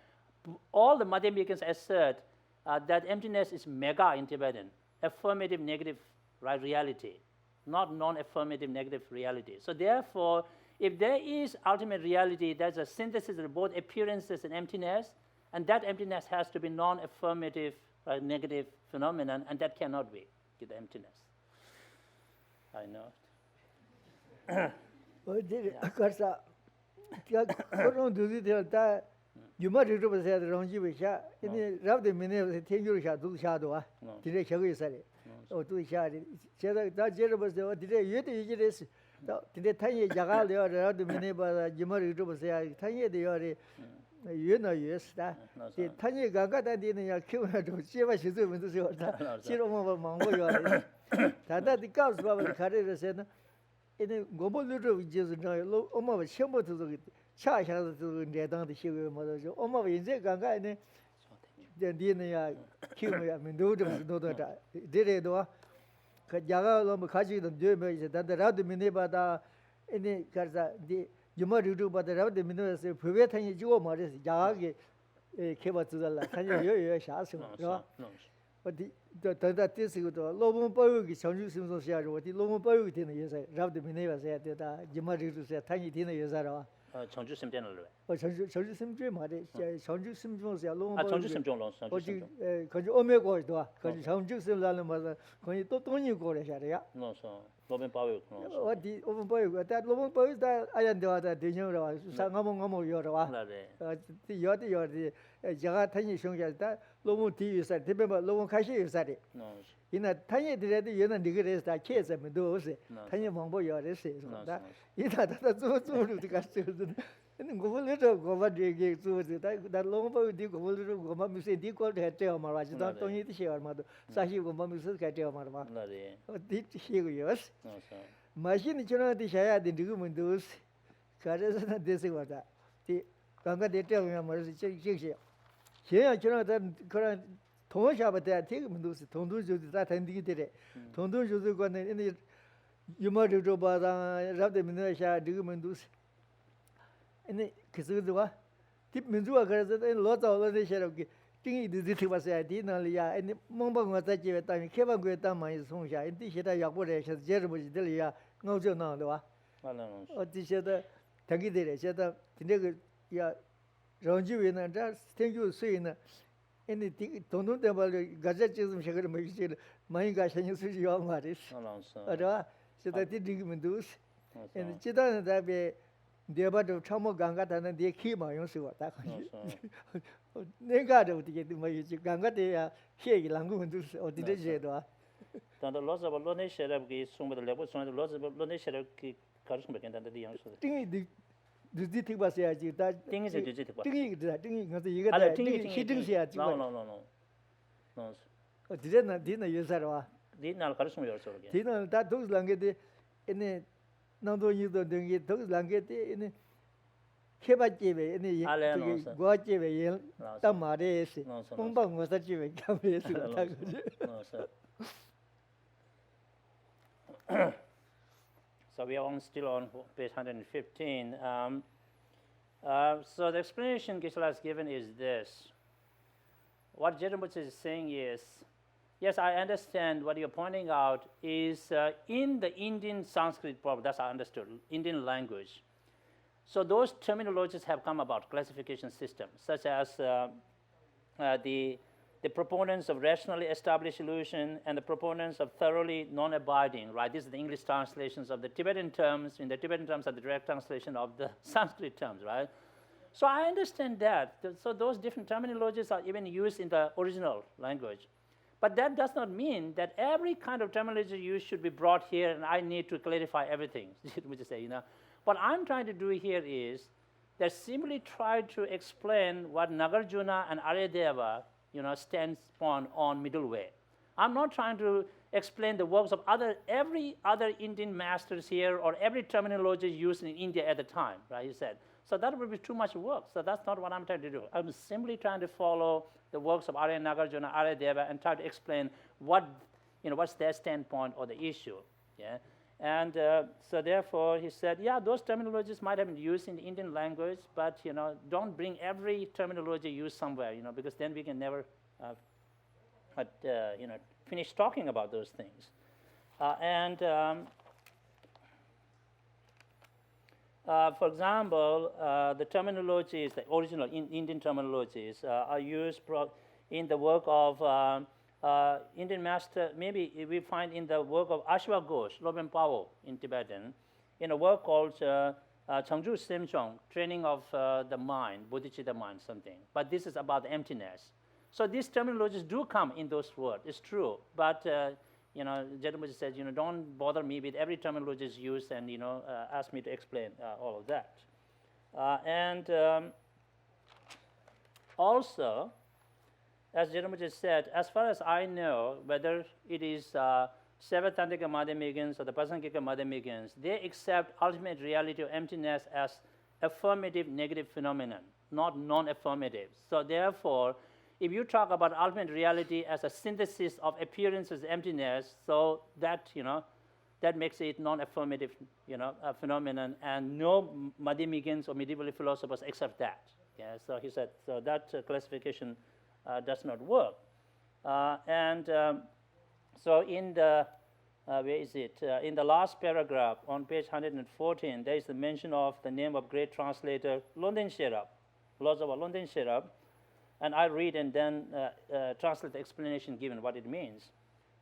all the Madhyamikans assert that emptiness is mega in Tibetan, affirmative, negative, right? Reality, not non-affirmative negative reality. So therefore, if there is ultimate reality, there's a synthesis of both appearances and emptiness, and that emptiness has to be non-affirmative negative phenomenon, and that cannot be the emptiness. I know. You might do the wrong you in the rather minute 10 years to shadow. Did I show you say it? Or to shadow. That Jerry was the day you did this. Did they tell you Jagal the other minute, but you might do say, tell you the other. You know, yes, that the tiny gaga that didn't your kill her to see what she's doing to see what she don't want Mongo. That the cows probably carried said in a global little just no almost shamble to the charge has to get down the sugar mother. Almost in the gaga and then didn't kill me. I mean, do that. Did it do? Jaga Lomakaji don't do me that the other minute, but any Garza the you might do, but the other minutes, preventing you go, Morris, Jag, came to the last. But that is good. Lobo Boy, Sanju Simpson, what the Lobo Boy dinner, Rav the Mineva said that you might do say tiny dinner is at all. Sanju Simpson. Or Sanju Simpson, Sanju Simpson, Lobo, Sanju Simpson, because you only go to Sanju Simpson, when you don't you go to no, so Robin Powell. What the open boy, that Lobo Boy that I am the dinner, Sangamamo Yorawa. The Yoti, Jaga Tiny Shunga, that Lobo T is at Tibeba, Lobo Kashi is at it. No. In a tiny dread, you know, degrees that kids and those, tiny Mambo Yoris. That's so to the customers. And go a little go what they gave to that Lobo did go a little go, Mamma say, Dick called her tail, Maraj, don't need to share mother. Sashi go Mamma says, Catel Marma. What did she yours? Machine children the Shaya didn't do those. Carriers and this was that. The Ganga they tell me, I'm a chick. Here, children current Tomasha, but they are taking those Tondu that and did it. Tondu you go in the you might do about Rabbi Minesha, Digumendus. And the Kisudua, Tip Mizua, and lots of the shadow. Think it was a dinner, and Mumba was that you time, Kevin Guetama is Sonja, and Tishita Yakuresh, Jeremy Delia, no Jono. Or Tishita Tangidere, Sheta, Tinega, Ronju, and just thank you, saying anything, don't know about Gazettism, Sugar Machine, my gosh, and you see your marriage. So that didn't do. And Chitan that be. The about the Chamo Ganga and the Kima, you see what that they got to get my Ganga, they are here, Langu, or the Jedoa. The loss of a lonely sheriff gave some of the levels, the loss of a lonely sheriff Karsmak and the youngsters. The Diti was that thing is a digital thing, he didn't see it. No. Didn't use that. Didn't Karsmak also again. Didn't that those language in a no, you don't do it, those language in a Kebajive, any Guajive, Tamares, Mumbang was that you come here. So we are still on page 115. So the explanation Geshe has given is this. What Jeremiah is saying is, yes, I understand what you're pointing out is in the Indian Sanskrit problem, that's I understood, Indian language. So those terminologies have come about, classification systems, such as the proponents of rationally established illusion and the proponents of thoroughly non-abiding, right? These are the English translations of the Tibetan terms. In the Tibetan terms are the direct translation of the Sanskrit terms, right? So I understand that. So those different terminologies are even used in the original language. But that does not mean that every kind of terminology used should be brought here and I need to clarify everything, which is, What I'm trying to do here is that simply try to explain what Nagarjuna and Aryadeva, stands on middle way. I'm not trying to explain the works of every other Indian masters here or every terminology used in India at the time, right, he said. So that would be too much work. So that's not what I'm trying to do. I'm simply trying to follow the works of Arya Nagarjuna, Aryadeva, and try to explain what's their standpoint or the issue. Yeah? And so therefore he said, those terminologies might have been used in the Indian language, but don't bring every terminology used somewhere, because then we can never finish talking about those things. For example, the terminologies, the original Indian terminologies, are used in the work of Indian master. Maybe we find in the work of Ashwa Ghosh, Loben Pao in Tibetan, in a work called Changju Simchong, Training of the Mind, Bodhicitta Mind, something. But this is about emptiness. So these terminologies do come in those words. It's true, but Gyeltsen says, don't bother me with every terminology is used and, ask me to explain all of that. Also, as Gyeltsen said, as far as I know, whether it is Sevatantrika Madhyamikins or the Pasankika Madhyamikins, they accept ultimate reality of emptiness as affirmative negative phenomenon, not non-affirmative. So therefore, if you talk about ultimate reality as a synthesis of appearances, emptiness, so that that makes it non-affirmative, phenomenon, and no Madhyamikins or medieval philosophers accept that. Yeah, so he said, so that classification does not work. So in the where is it? In the last paragraph on page 114, there is the mention of the name of great translator London Sherab, Losava London Sherab. And I read and then translate the explanation given what it means.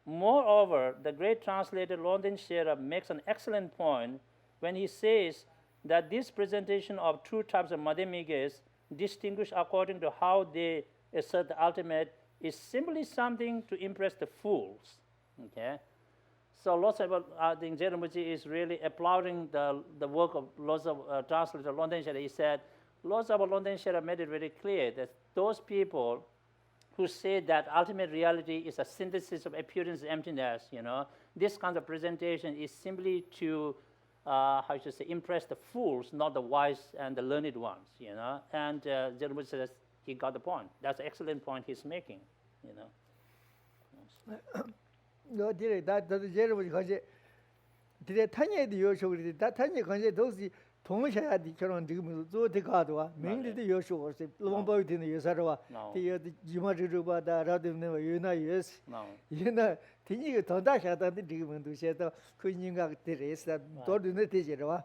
Moreover, the great translator London Sherab makes an excellent point when he says that this presentation of two types of Madhyamikas, distinguished according to how they assert the ultimate, is simply something to impress the fools. Okay, so lots of I think Gyeltsen is really applauding the work of lots of translator London Sherab. He said, lots of London Sherab made it very clear that those people who say that ultimate reality is a synthesis of appearance and emptiness, this kind of presentation is simply to, impress the fools, not the wise and the learned ones, And Gyeltsen says he got the point. That's an excellent point he's making, No, that Gyeltsen did Tanya the Yosho, that Tanya those 동시에 결혼 지금 조대가도와 명리도 요소고 롱보이는 요사로와 뒤에 지마르르바다 라드는 유나이스 유나 뒤니가 더 다샤다는 지금은 도시에서 그 인가 들에서 도르는 되지로와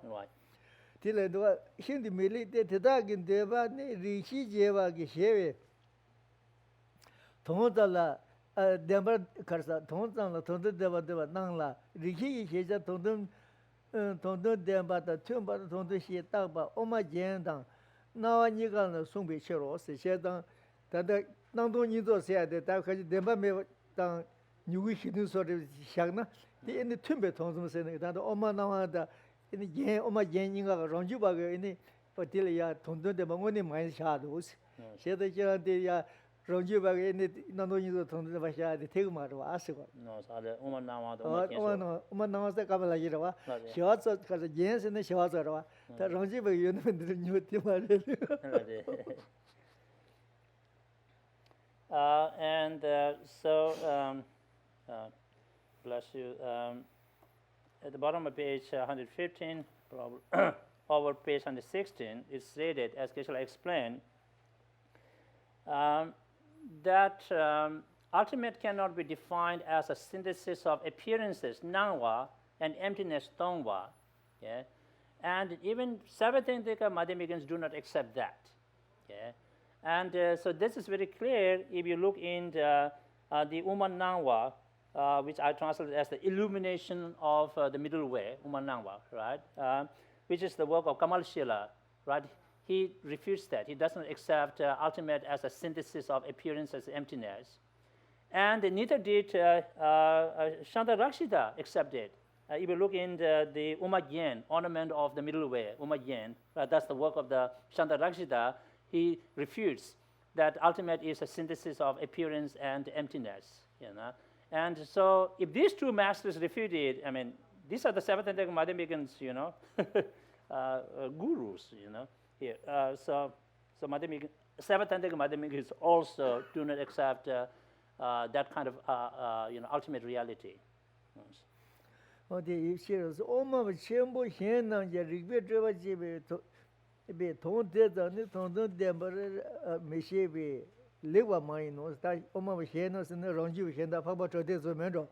뒤에도 힘이 밀리 때 대다긴 대바네 리시제와기 셰웨 동달라 데바 카르사 동달라 동데바데바 나라 리시 제자 동든 동도 대바다 춤바다 동도 시에 딱바 오마젠당 나와 니가는 송베체로 세세당 다다 남동니도 세야데 다 같이 대바메 당 누구 히든 소리 샹나 이네 춤베 동성세네 다도 오마 나와다 이네 예 오마젠니가 런주바게 이네 어딜이야 동도 대방원이 많이 샤도 세대지한테야 런주바게 이네 남동니도 동도 바샤데 태고 말로 아스고 no 사데 오마 나와도 오마 나와서 가발라지라와 시와서 가서 예선에 시와서라와 다 런주바게 요놈들 뉴티 말해 bless you. At the bottom of page 115, over page 116, it's stated, as Geshe explained, that ultimate cannot be defined as a synthesis of appearances, nanwa, and emptiness, tongwa. Yeah? And even Sarvatantrika Madhyamikins do not accept that. Yeah? And so this is very clear if you look in the Uman Nangwa, which I translated as the illumination of the middle way, Uman Nangwa, right? Which is the work of Kamal Shila, right? He refutes that. He doesn't accept ultimate as a synthesis of appearance as emptiness. And neither did Shantarakshita accept it. If you look in the Umagyen, ornament of the middle way, Umagyen, that's the work of the Shantarakshita, he refutes that ultimate is a synthesis of appearance and emptiness. And so if these two masters refute it, I mean, these are the Sarvatantrika Madhyamikins, gurus, here. So Sarvatantrika Madhyamikins also do not accept that kind of ultimate reality. 어디 입시에서 엄마가 전부 현난 이제 리베트와 집에 돈 대다니 돈도 대버를 메시베 lewa mai no sta oma he no sin rongju he da phaba chode so men ro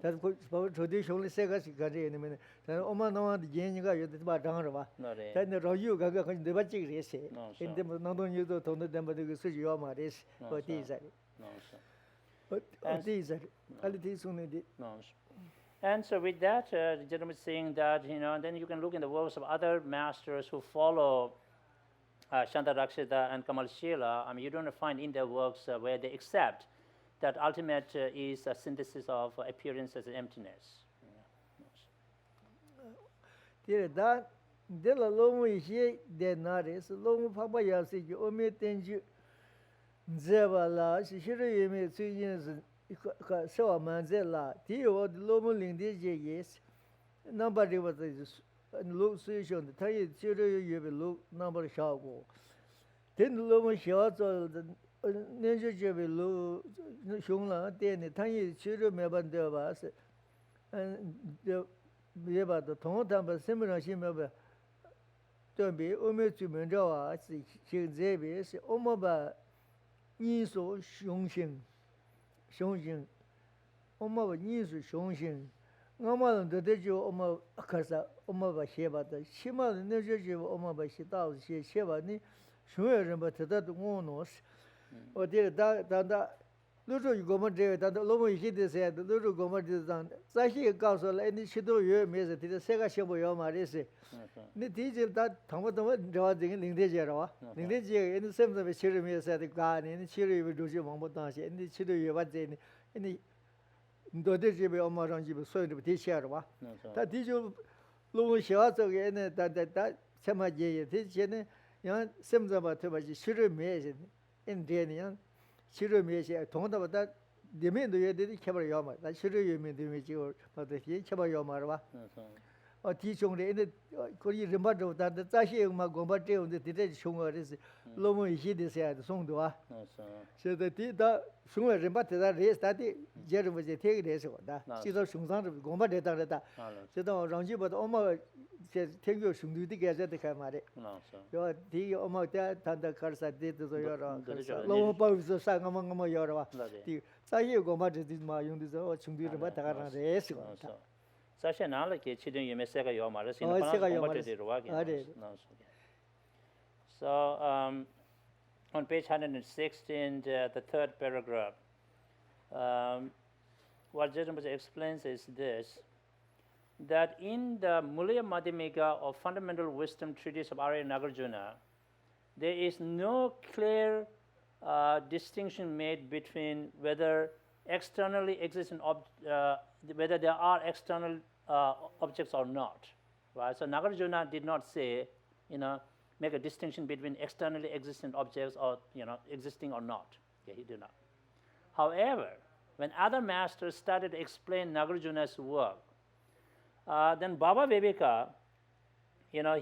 ta ko phaba chode shong le se ga si ga re ne men ta oma no de yin ga yo de ba dang ro ba ta ne rongju ga ga de ba chi re se in de no no yu do to de ba de su yo ma re ko ti sa ti sa ali ti su ne de And so with that, the gentleman is saying that, then you can look in the works of other masters who follow Shantarakshita and Kamalshila. I mean, you don't find in their works where they accept that ultimate is a synthesis of appearances and emptiness. Da de la lomu ye de na re so lomu pha ba ya se ji o me ten ji zeba la shi shi re me su yin是ka so man ze la ti yo de lomu ling de je yes number de wa de lu su shon de ta ye ji re ye be lu number sha go den lomu sha zo de ne je je be lu shong la de ne ta ye ji re me ban de ba se de也把的同他们什么人心没吧？对比我们专门找啊，是现在边是我们把艺术雄心，我们把艺术雄心，我们的就我们开始我们把写吧的，起码的那就我们把写到写吧你，所有人把他的我弄死，我觉得当。如果我们这个，但是我们现在是，如果我们这样，这些告诉了你许多月没事，这这个小朋友嘛的是，你提前他他们知道这个零点节了哇，零点节你什么时候吃了没事的干呢？你吃了有东西忙不当些，你吃了有完这呢，你到底这边我们上去不所有的不提钱了哇？他提前如果小这个呢，他什么节提前呢？像什么时候他把去吃了没事，你这呢？치료 메시아 동다보다 되면도 얘들이 개발 요마 나 치료 요면 되면 지고 받듯이 개발 요마로 봐 뒤종래 근데 거기 림바도 다들 자시 막 공부할 온데 되게 총어리스 너무 이시데서야 송도 와 그래서 뒤다 송어 림바다 레스다디 제르버제 되게 돼서 다 지도 송상도 공부되다다 저도 랑지보다 엄마 제 태교 중도디 계좌도 가 말에 요 뒤 엄마 때 단다 가르사 데도 여러 너무 빠서 상가만 여러 와 뒤 자시 공부되지 마 용도서 중도를 받아 가라 레스 사실 나라게 치든 예매세가 요 말을 쓰는 So on page 116, the third paragraph, what Geshe explains is this, that in the Mulya Madhyamika or Fundamental Wisdom Treatise of Arya Nagarjuna, there is no clear distinction made between whether externally existent whether there are external objects or not, right? So Nagarjuna did not say, make a distinction between externally existent objects or, existing or not. Okay, he did not. However, when other masters started to explain Nagarjuna's work, then Baba Viveka,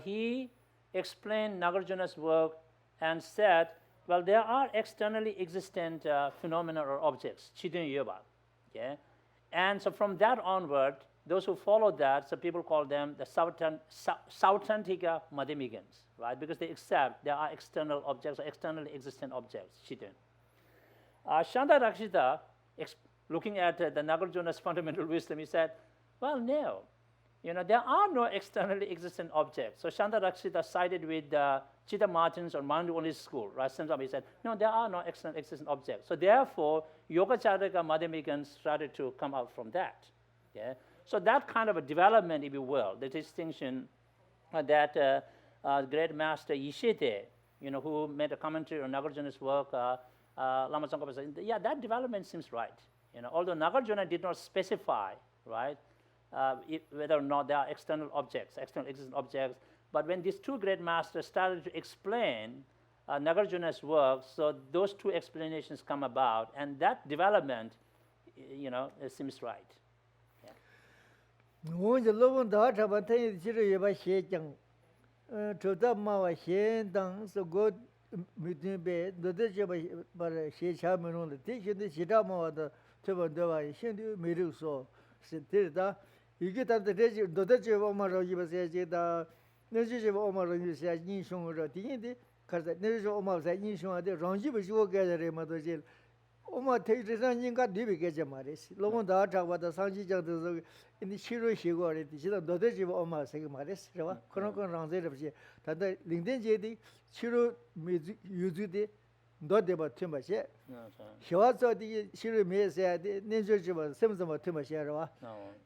he explained Nagarjuna's work and said, well, there are externally existent phenomena or objects, Chidun Yoba. Okay? And so from that onward, those who follow that, so people call them the Sautrantika Madhyamikans, right? Because they accept there are external objects or externally existent objects, Chidun. Shantarakshita, looking at the Nagarjuna's fundamental wisdom, he said, well, no. There are no externally existent objects. So Shantarakshita sided with Chitta Martins or Mandu school, right? He said, no, there are no external existent objects. So therefore, Yogacaraka Madhyamikans started to come out from that. Okay? So that kind of a development, if you will, the distinction that great master Geshe, who made a commentary on Nagarjuna's work, Lama Tsongkhapa said, yeah, that development seems right. Although Nagarjuna did not specify, right, whether or not there are external existent objects, but when these two great masters started to explain Nagarjuna's work, so those two explanations come about, and that development, it seems right. 이게 다 도대체 엄마로 입어서 제다 내지지 엄마로 입어서 인성으로 뒤인데 가서 내서 엄마가 인생한테 런집을 주고 가자래 뭐도지 엄마 대리산 인가 리비게지 말이지 너무 다 잡아다 상지장도 이 치료 시고래 지금 너도 집 엄마 생각 말이지 그래 그런 건 랑제르지 다들 링덴제디 치료 유주디 너데바 팀바시 시와서디 치료 메세야디 내저지바 셈셈바 팀바시라와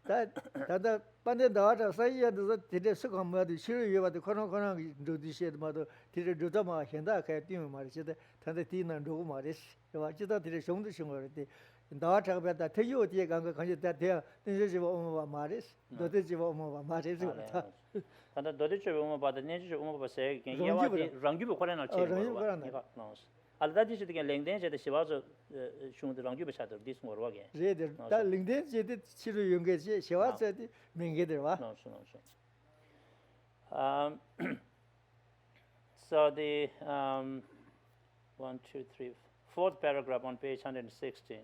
다다 반대 나와서 사이야도 되게 수감마도 치료 유바도 그런 조디시에도 되게 조다마 현다 가 뛰면 말이지 다들 뒤는 누구 말이지 와지다 되게 정도 신거지 나와서 배다 태요 뒤에 간거 간지 다 돼 내저지바 엄마 말이지 너데지바 엄마 말이지 다다 너데지 엄마 바다 내저지 엄마 바세 예와디 랑규부 코레나 체가 알다디지 되게 랭덴제데 시와서 슝드 랑규부 차도 디스모르와게 제데 다 랭덴제데 치료 연계지 시와서디 맹게들 와 So the 1, 2, 3, fourth paragraph on page 116,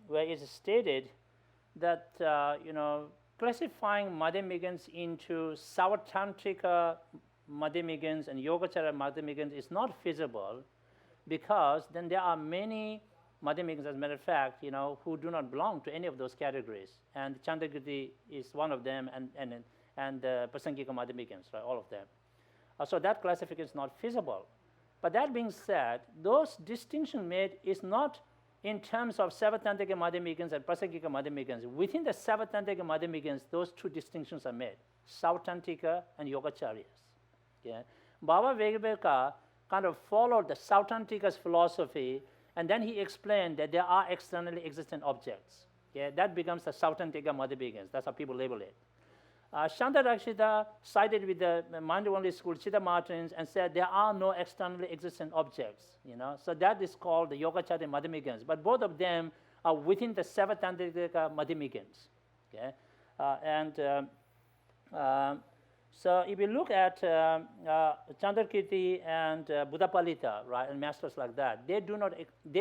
where it is stated that classifying Madhyamigans into Sautantrika Madhyamigans and Yogacara Madhyamigans is not feasible because then there are many Madhyamigans, as a matter of fact, who do not belong to any of those categories, and Chandagiri is one of them, and Prasangika Madhyamigans, right, all of them. So that classification is not feasible. But that being said, those distinctions made is not in terms of Savatantrika Madhyamigans and Prasangika Madhyamigans. Within the Savatantrika Madhyamigans, those two distinctions are made, Sautantrika and Yogacharyas. Okay? Baba Vegabeka kind of followed the Sautantrika's philosophy, and then he explained that there are externally existent objects. Okay? That becomes the Sautantrika Madhyamigans. That's how people label it. Shanta Rakshita sided with the Mandavali school, Chitta Martins, and said there are no externally existent objects. So that is called the Yogacara Madhyamigans. But both of them are within the Savatantrika Madhyamigans. Okay? So if you look at Chandrakirti and Buddhapalita, right, and masters like that, they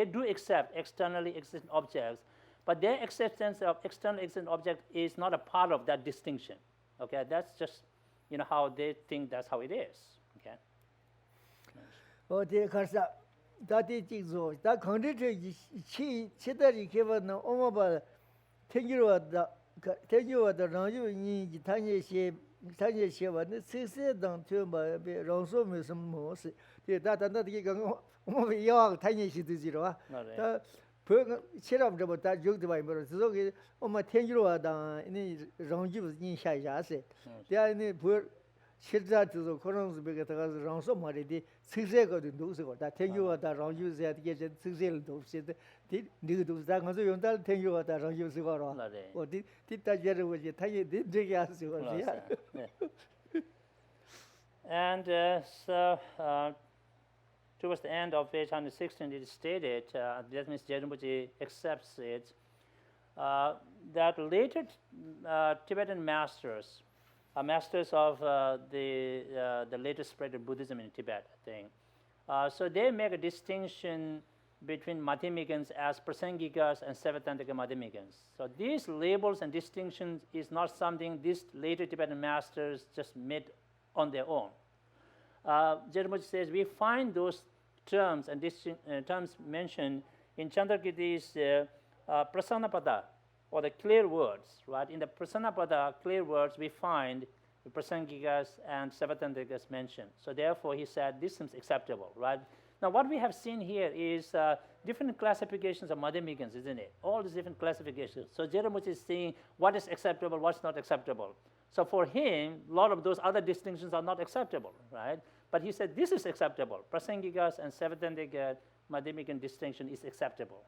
do accept externally existent objects, but their acceptance of externally existent object is not a part of that distinction. Okay, that's just how they think that's how it is. Okay. 어디 가서 다들 찍죠. 다 컨디트 치다리 개발은 엄마가 태기로다 태기로다 랑주니 단예시와는 세세당 처음에 랑소면서 뭐스. 다다다기 강 엄마 이야 단예시들지로. 다 치라부터 죽도 봐요. 저기 엄마 태기로다 이 랑주 인샤야세. 대안에 실자도 그런 수백에 들어가서 랑소 말이디 세세거든 도서고 다 태기로다 랑주세야 되게 세세를 도시데 니도 다 가서 용달 태기로다 랑주세고로. 어디 뒤따지를 보지 타이 되게 하시고. And towards the end of page 116, it is stated, that means Jerumuji accepts it, that later Tibetan masters, masters of the latest spread of Buddhism in Tibet, I think, so they make a distinction between Madhyamigans as Prasangikas and Savatantrika Madhyamigans. So these labels and distinctions is not something these later Tibetan masters just made on their own. Jerumuji says we find those terms and terms mentioned in Chandrakirti's Prasanapada, or the clear words, right? In the Prasanapada clear words, we find the Prasangikas and Savatantrikas mentioned. So therefore, he said this seems acceptable, right? Now, what we have seen here is different classifications of Madhyamigans, isn't it? All these different classifications. So Jerumuji is saying what is acceptable, what's not acceptable. So for him, a lot of those other distinctions are not acceptable, right? But he said this is acceptable. Prasangikas and Savatantrika Madhyamigan distinction is acceptable.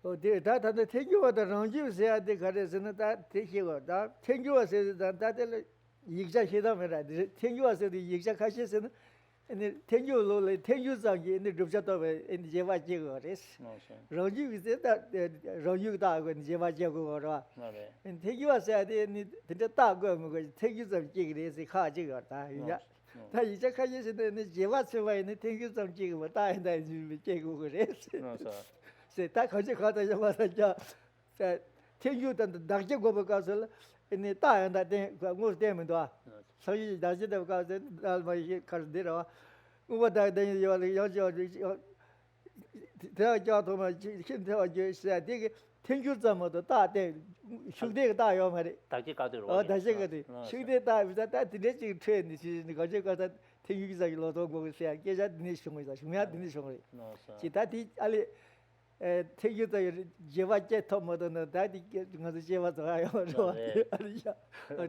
다 태교와다 랑주세야 돼 가르서는 다 태교와 태교와서 다들 익자 시다면라 태교와서도 익자 가시서는 근데 태교로 태교상이 근데 접자도에 이제 제가 찍어res 랑주세다 랑주다 하고 제가 찍어라 태교와서야 돼 근데 따고 뭐 태교상 찍으래서 가 찍어다 이제 다 이제 가시서는 제가 쓰와는 태교상 찍으면 다인다 이제 찍고 그랬어 다 거기 가다 잡아서 자 태교단 낙제 고백 가서 이 따한다 된 그거 되면 돼 성이 다시다 가서 알마이 가르데라 우바다다 여저 대학교도만 힘들어 주셔야 되게 탱규자마다 다대 슈대가 다요 말이 다시 가도록. 다시 가도 슈대 다 비자 다 드레지 트렌드 시는 거저 가서 탱규자기 로도 거기서 계자 드니 쇼이다 쇼야 드니 쇼이 지다디 알리 탱규자 제와제 토모도는 다디 가서 제와 좋아요 알이야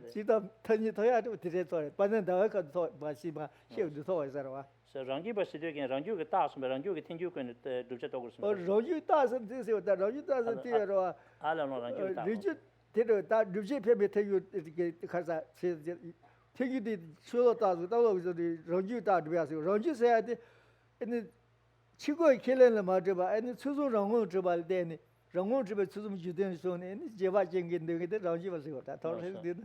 지다 터니 더야 좀 드레서 반은 더 가서 마시마 쉬어도 더해서와 So Rangyu Basidogen, Rangyu get task, but Rangyu get Tinju can do jet over some. Rangyu doesn't this or that Rangyu doesn't theatre. I don't know Rangyu. Rigid theatre that Rigid Pebble take you because I said take you the solo task with all of the Rangyu that we are Rangyu said in the Chico killing the Madriba and the Suzu Rango Tribal then Rango Tribal Suzum Judan soon and Java Jing the Rangyu was that all did.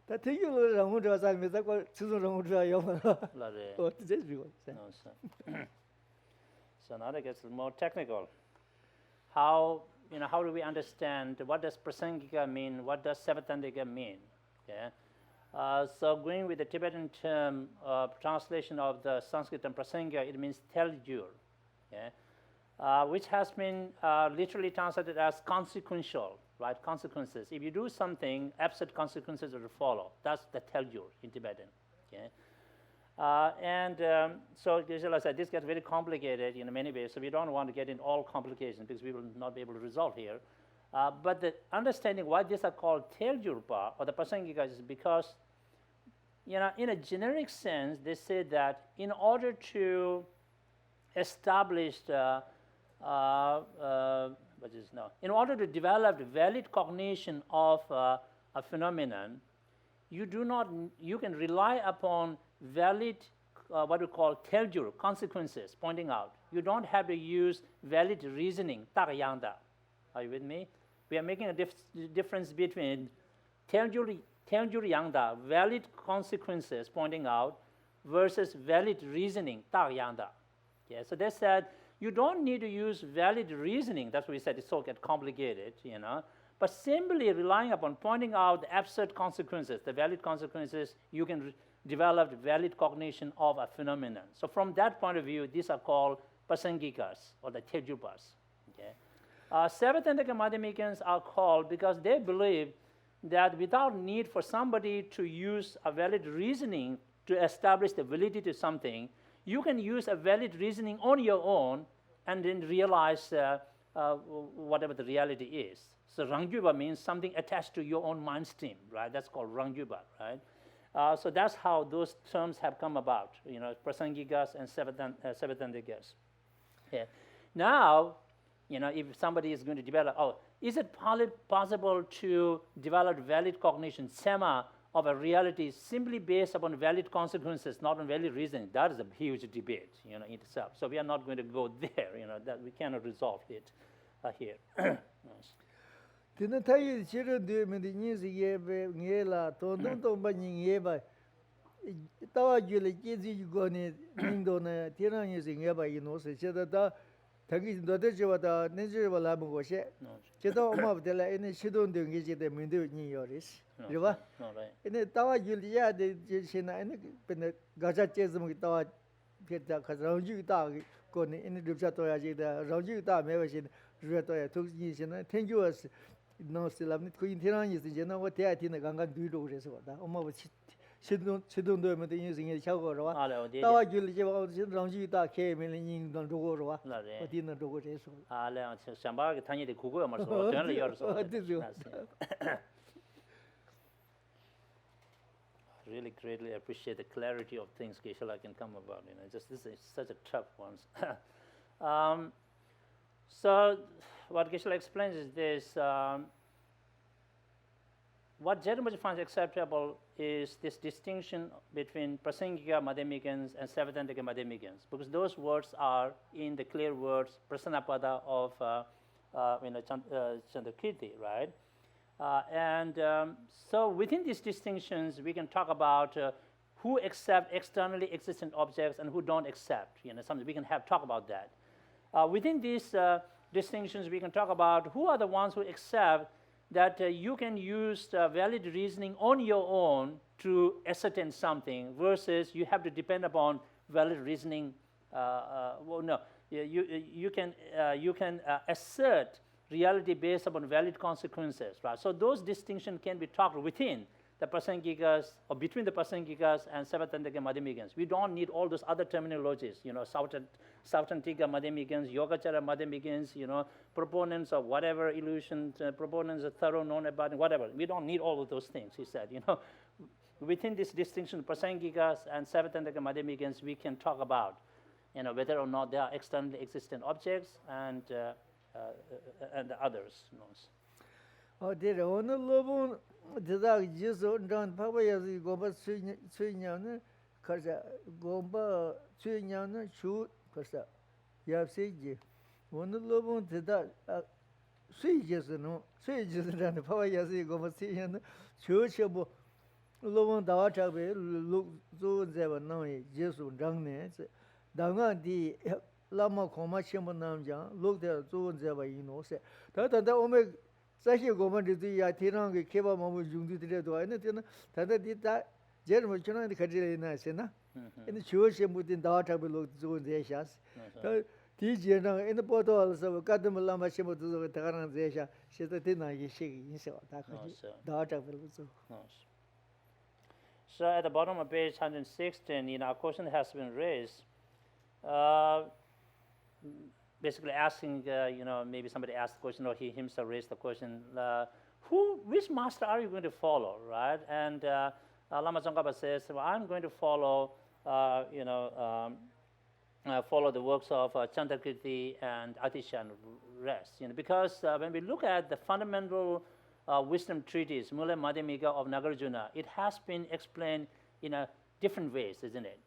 다 되게 랑우드가 살면서 그 수준 랑우드가 영어. 라레. 어떻게 지고? So now it gets more technical. How do we understand what does prasangika mean? What does savatandika mean? Okay. So going with the Tibetan term translation of the Sanskrit term prasangika, it means teljur, okay? Which has been literally translated as consequential. Right, consequences. If you do something, absurd consequences will follow. That's the teljur in Tibetan. Okay, so as I said, this gets very complicated in many ways. So we don't want to get in all complications because we will not be able to resolve here. But the understanding why these are called teljurpa or the prasangikas is because, in a generic sense, they say that in order to establish in order to develop valid cognition of a phenomenon, you can rely upon valid, what we call teljur, consequences, pointing out. You don't have to use valid reasoning, taryangda. Are you with me? We are making a difference between teljur yangda, valid consequences, pointing out, versus valid reasoning, taryangda. Okay, so they said, you don't need to use valid reasoning. That's what we said. It's so get complicated, But simply relying upon pointing out the absurd consequences, the valid consequences, you can develop valid cognition of a phenomenon. So from that point of view, these are called prasangikas or the teljurpas. Okay. Savatandika Madhyamikans are called because they believe that without need for somebody to use a valid reasoning to establish the validity to something, you can use a valid reasoning on your own and then realize whatever the reality is. So Rangyuba means something attached to your own mind stream, right? That's called Rangyuba, right? So that's how those terms have come about, prasangikas and savatandikas. Yeah. Now, if somebody is going to develop, is it possible to develop valid cognition, sema, of a reality simply based upon valid consequences, not on valid reasoning? That is a huge debate, in itself. So we are not going to go there, that we cannot resolve it here. Tena tayi chiro de me de nyisi yebe ngela tondon tomba nyeba tawa jule jezi gone nindo na tena nyisi ngeba se cheda da tagi dode jwada neje wala mo she cheda oma bdela ene shidon de ngi de mendo ni yoris riba ene tawa jule ya de shena ene pen gaja chezum ki tawa peta khazauji ta ko ne ene dubja to ya ji da rauji ta me ba shin ruya to ya tuk ni shena thank you as no stilamni ko intera ni se na wo te ati na gangan duido reso da oma ba shidon do me de ni singe chago ro wa tawa jule je ba rauji ta ke me ni don do ro wa oti na do reso ale shamba ke thani de kugo ma so den le yor so really greatly appreciate the clarity of things Geshe can come about. Just this is such a tough one. So what Geshe explains is this: what Jetamaji finds acceptable is this distinction between prasangika madhyamikans and savatandika madhyamikans, because those words are in the clear words prasanapada of Chandrakirti, right? So within these distinctions, we can talk about who accept externally existent objects and who don't accept. Something we can talk about that. Within these distinctions, we can talk about who are the ones who accept that you can use valid reasoning on your own to ascertain something versus you have to depend upon valid reasoning. Well, no, you can assert reality based upon valid consequences, right? So those distinctions can be talked within the Prasangikas or between the Prasangikas and Savatantaka Madhyamikans. We don't need all those other terminologies, Savatantaka Madhyamikans, Yogacara Madhyamikans, proponents of whatever illusion, proponents of thorough non-abiding, whatever. We don't need all of those things, he said, Within this distinction, Prasangikas and Savatantaka Madhyamikans, we can talk about, whether or not they are externally existent objects and the others. there are no lobo. The just done Papa Yazi Goba Swinyan, Kasa Gomba Swinyan, Chu Kasa Yapsiji. One lobo to that Swages, no, Swages and Papa Yazi Goba Swinyan, Chuchabo Lobon Dawatabe, look so they were no, just Dangne, Danga di Lama Koma Shamanamja, looked at Zone Zeva, say. That Omega. 사실 고만들도 야 티랑 게 개바 마무 중디들에도 아니네 되나 다들 다 제르모 전에 가지래 나세나 근데 주어시 무딘 다와타블로 좋은 데샤스 그 디제나 인 포토에서 가드물라마 시모도 다가는 데샤 시도 되나게 시 인서 다 같이 다와타블로 좀 So at the bottom of page 116, a question has been raised. Basically asking, maybe somebody asked the question or he himself raised the question, which master are you going to follow, right? And Lama Tsongkhapa says, well, I'm going to follow, follow the works of Chandrakirti and Atisha and rest. Because when we look at the fundamental wisdom treatise, Mula Madhyamika of Nagarjuna, it has been explained in different ways, isn't it?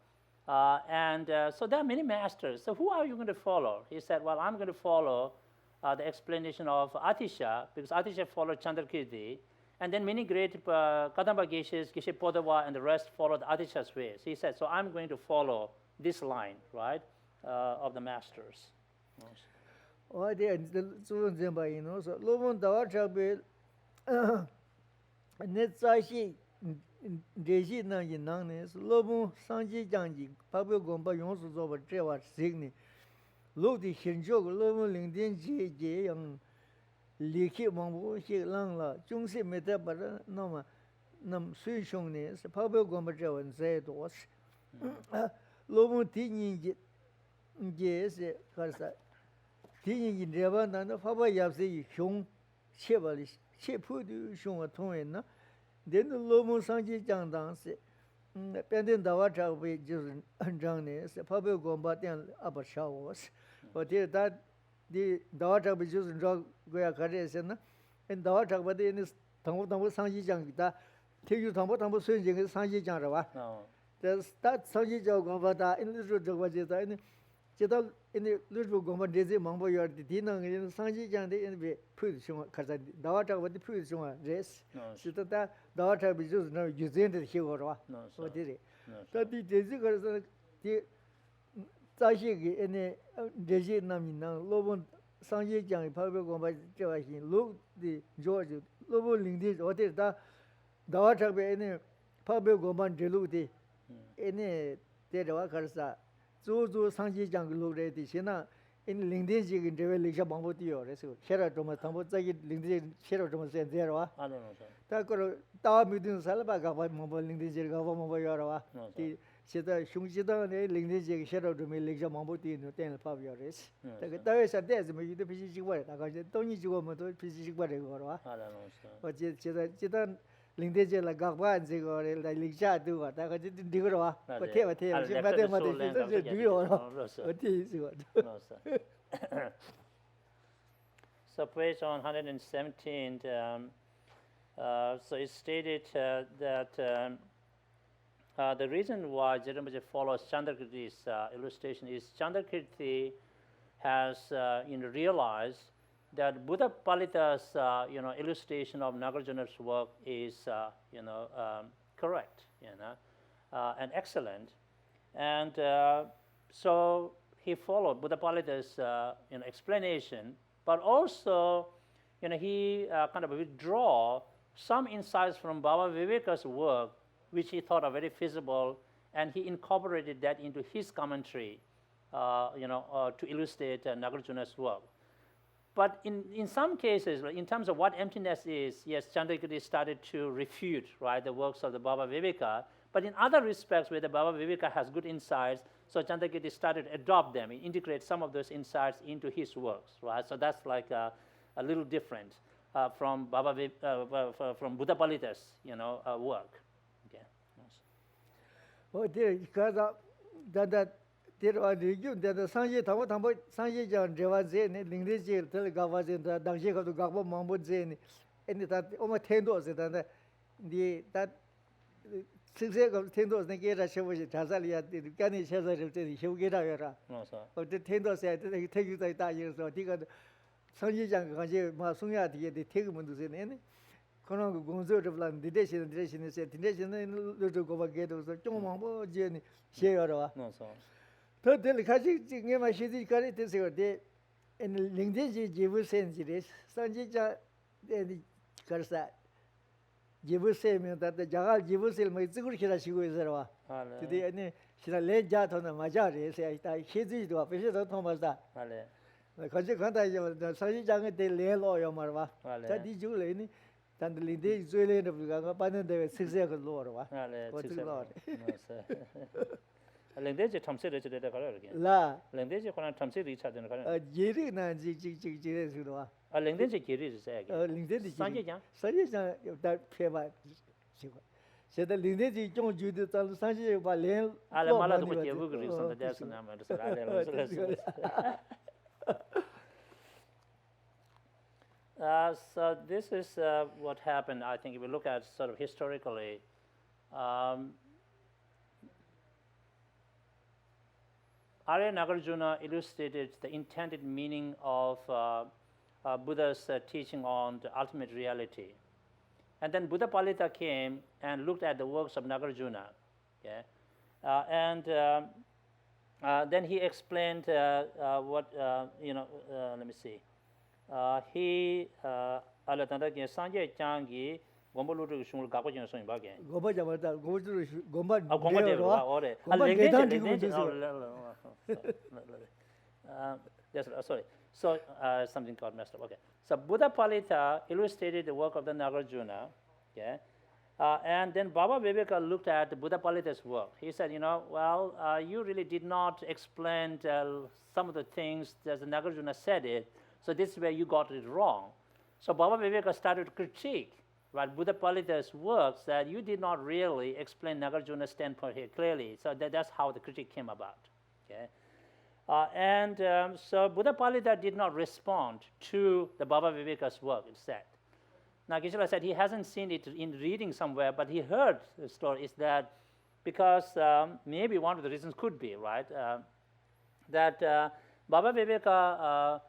So there are many masters. So who are you going to follow? He said, well, I'm going to follow the explanation of Atisha, because Atisha followed Chandrakirti, and then many great Kadamba Geshes, Geshe Podava, and the rest followed Atisha's ways. He said, so I'm going to follow this line, right, of the masters. Oh, they so Lobon Dawachabe Netsashi. Deji na yin nang ne lobu sangji jangji pabu gomba yongsu zoba trewa signi lodi hinjog lobu lingdian ji ji yang liki mangbu xi lang la jungsi meta bara nama nam sui shong ne pabu gomba trewa zai dos lobu ti yin ji se karsa ti yin ji reba na pabu yapsi shong cheba li chepu du shong tong yin na then the Lomo Sanji Jang dance, Pending Dawacha just Jangnes, Pablo Gombatian upper showers. But that the Dawacha was using drug Goya Karesana, and Dawacha, but in this Tambo Sanji Jang, that take you Tambo swinging Sanji Jarawa. There's that Sanji Jogobata in this Jogajita in the little Gomba Dizzy Mambo yard, the dinner in Sanji Jang, the Pushuma, because Dawacha with the Pushuma dress. So that Dawacha was just no using the Higora. What did it? That the Dizzy the Tashi in the Dizzy Namina, Lobon Sanji Jang, Pablo Gomba Javahin, look the George, Lobo Lindis, what is that? Dawacha be any Pablo Gomba Delude, any Tedawakasa. So Sanji Jang looked at the Shena in LinkedIn, you can develop Lisha Bambotio, so Sheraton, Tambotaki, LinkedIn, Sheraton, and there are. I don't know, sir. Tako Tawa Midun Salabaka, mobile LinkedIn, Gavamo Yara, the Sheta Shungita, LinkedIn, Sheraton, Lisha Mamboti, no 10 Paviores. There is a death, maybe the PCC word. I don't need to go to PCC word. I don't know, sir. But Chetan. LinkedIn la gagwa nzigo la licha do wa ta ka ti digro wa ko te wa te ji ma te ma te ti digro wa o ti sigo No, sir. So page on 117, so it's stated that the reason why Jeremiah follows Chandrakirti's illustration is Chandrakirti has realized that Buddha Palita's illustration of Nagarjuna's work is correct, and excellent, and so he followed Buddha Palita's explanation, but also he kind of withdraw some insights from Baba Viveka's work, which he thought are very feasible, and he incorporated that into his commentary, to illustrate Nagarjuna's work. But in some cases, in terms of what emptiness is, yes, Chandrakirti started to refute, right, the works of the Baba Viveka. But in other respects where the Baba Viveka has good insights, so Chandrakirti started to adopt them, integrate some of those insights into his works, right? So that's like a little different from from Buddha Palita's, work. Okay. Oh, because there are regions that the Sanje Tamo Sanje Jan Revaze, Lingzi, Telegavaz, and the Dangshik of the Gabo Mambuze, and that almost 10 doors, and that 6 of 10 doors, Negera Shavush, Tazalia, the Gani Shazar, he'll get out of the 10 doors, they take you that years or take Sanje Jan, Masunya, the Tegmunds in any. Kono Gonzo of Land, the Nation is a nation, and little go again was a Jomambo, Jenny, Share. So the Kaji Gama Shidi Caritas or day and Lingdi Jibu Sensiris, Sanjija and Karsa. Jibu Same that the Jagal Jibu Sil my Zugurashigo is there. Today, any she laid Jat on the Majari, say, I hid it to a fish of Thomas. The consequence the Sanjang de Lelo Yomarva. That is Julian, and the Lindi Zulian of Gagapan, they were 6 years old. What's the Lord? Language Tomsi Richard again. La Language on Tomsi Richard and a Jiri na Jiri. A language is Lingdi Sanjay. Sanjay that favor. Said the Lindi John Judith Sanjay by Lane. Alamala with your Wugris on the desk and so this is what happened. I think if we look at sort of historically, Arya Nagarjuna illustrated the intended meaning of Buddha's teaching on the ultimate reality. And then Buddha Palita came and looked at the works of Nagarjuna. Okay? Then he explained what, let me see. He, Sanjay Changi, Gombalu Shul Gapojan Swing Bagan. Sorry. So something got messed up. Okay. So Buddha Palita illustrated the work of the Nagarjuna. Okay. And then Baba Viveka looked at Buddha Palita's work. He said, you really did not explain some of the things that the Nagarjuna said it. So this is where you got it wrong. So Baba Viveka started to critique Buddha Palita's works that you did not really explain Nagarjuna's standpoint here clearly. So that's how the critique came about. Okay? So Buddha Palita did not respond to the Baba Viveka's work, it said. Now Geshe said he hasn't seen it in reading somewhere, but he heard the story is that because maybe one of the reasons could be, right, that Baba Viveka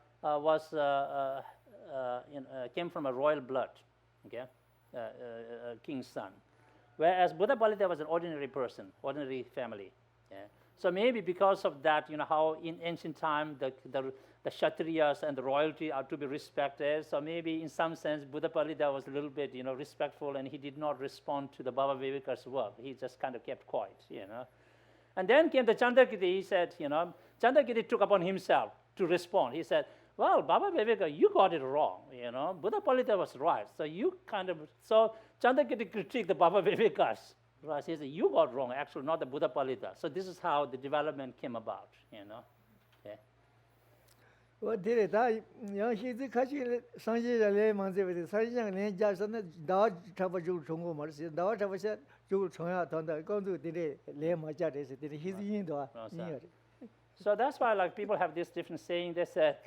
came from a royal blood, okay? King's son, whereas Buddha Palita was an ordinary person, ordinary family. Yeah? So maybe because of that, how in ancient time the Kshatriyas and the royalty are to be respected. So maybe in some sense Buddha Palita was a little bit, respectful, and he did not respond to the Baba Viveka's work. He just kind of kept quiet, And then came the Chandrakirti. He said, Chandrakirti took upon himself to respond. He said, well, Baba Viveka, you got it wrong, Buddha Palita was right. So Chandrakirti critiqued the Baba Vivekas. Right? He said, you got wrong, actually, not the Buddha Palita. So this is how the development came about, Okay. What did it? He's the Kachi Sanjay Manzi with the Sanjay Jason, Dodge Tabaju Chongo Mercy, Dodge Tabasha, Jul Chonga Tonda, go to the Le Majaris, he's in the So that's why people have this different saying. They said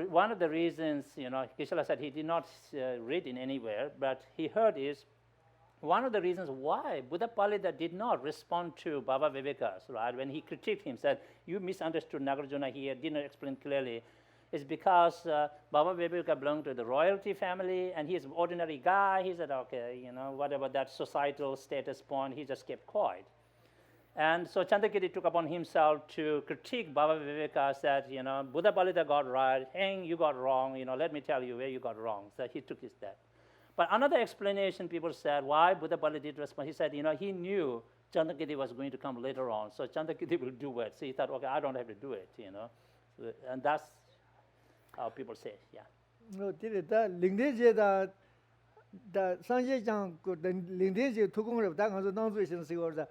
one of the reasons, Geshe said he did not read in anywhere, but he heard is one of the reasons why Buddha Palita did not respond to Baba Viveka's, right? When he critiqued him, said, you misunderstood Nagarjuna here, did not explain clearly, is because Baba Viveka belonged to the royalty family, and he's an ordinary guy. He said, okay, whatever that societal status point, he just kept quiet. And so Chandrakirti took upon himself to critique Baba Viveka, said, Buddha Palita got right, Heng, you got wrong, let me tell you where you got wrong. So he took his that. But another explanation, people said, why Buddha Palita did respond, he said, he knew Chandrakirti was going to come later on, so Chandrakirti will do it. So he thought, okay, I don't have to do it, And that's how people say, yeah. No, did it that Lingdije that Sanjay Jang could then Lingdije took on that on the non-vision or that.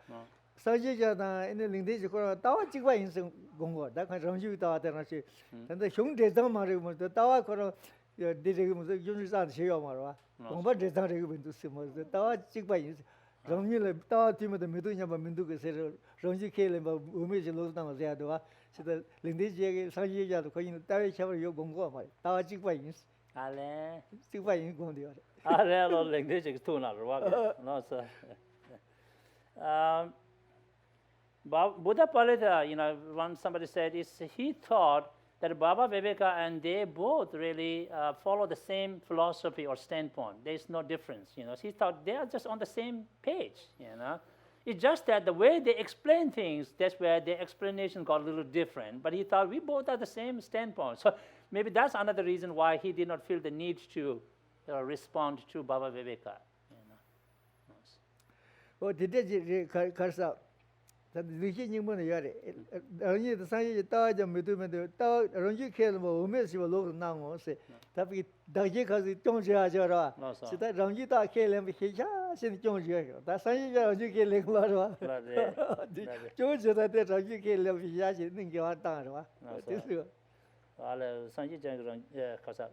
Sanjay Jang in the Lingdije or Tawa Chiwa in Gongo, that kind of you thought and the Shung de Damari, the Tawa Koro did Unisan Shiomara, but there's not even to Simos, the Tawa Chiwa is. Ramila Tawa Tim of the Medunya Minduka said, Ronji Kalim, Umish Losna Ziadua, so the Lindiji Sanjay to Queen Tawi Shower Yogongo, Tawa Chiwa is. Ale. Chiwa in Gondia. Ale, Lindiji is too not. No, sir. Buddha Palita, once somebody said, he thought that Baba Viveka and they both really follow the same philosophy or standpoint. There's no difference, He thought they are just on the same page, It's just that the way they explain things, that's where the explanation got a little different. But he thought we both are the same standpoint. So maybe that's another reason why he did not feel the need to respond to Baba Viveka. Oh, did they curse out? That the Viking Moon, only the Sanjay Tawa Midu, Ronji Kelmo, Umes, you will look now, say, that we Dajika Jonja, so that Ronjita Kelam, Hija, St. Jonja, that's Sanjay Kelam, Georgia, that Ronji Kelam, Hija, think you are done. Sanjay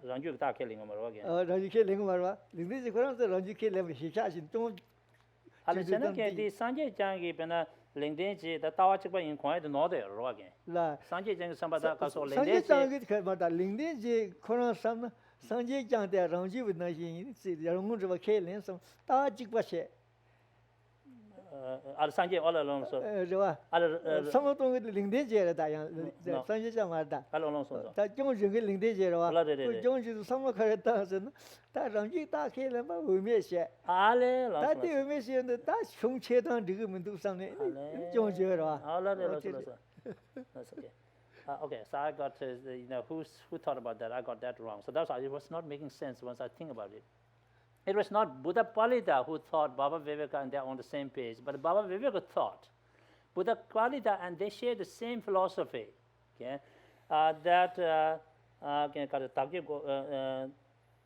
Ranju Ta killing him again. Ronji Kelam, this is Ronji Kelam, Hija, don't. The Sanjay Jangi, Lingdiji, the Tawa Chipa in Quai, the Northern Rogan. Sanjay Jang Sambata Castle, Lingdiji, Koran Sam, Sanjay Jang, the Ranji with Najin, the Ramun of a Kaling, some Tajik Sanjay all alone. So, some of them with Lingdiji, Sanjay Jamada. Alone. That Jones Lingdiji, Jones is some of her thousand. That Ranji Takelama, we may share. That you may see the Dutch from Chetan to do something. Jones, that's okay. Okay, so I got, who thought about that? I got that wrong. So that's why it was not making sense once I think about it. It was not Buddha Palita who thought Baba Viveka and they are on the same page, but Baba Viveka thought Buddha Palita and they share the same philosophy. Okay, that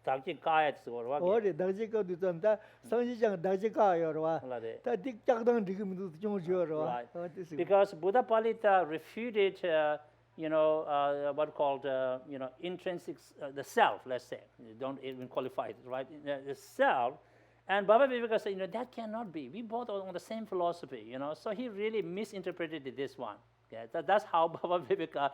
Dagji Kayat or what? Oh, the Dajika to them, that Sanjang Dajika or that Dick Jagdan to Jones. Because Buddha Palita refuted what called, intrinsic, the self, let's say. You don't even qualify it, right? The self. And Baba Viveka said, that cannot be. We both are on the same philosophy, So he really misinterpreted this one. Okay? That's how Baba Viveka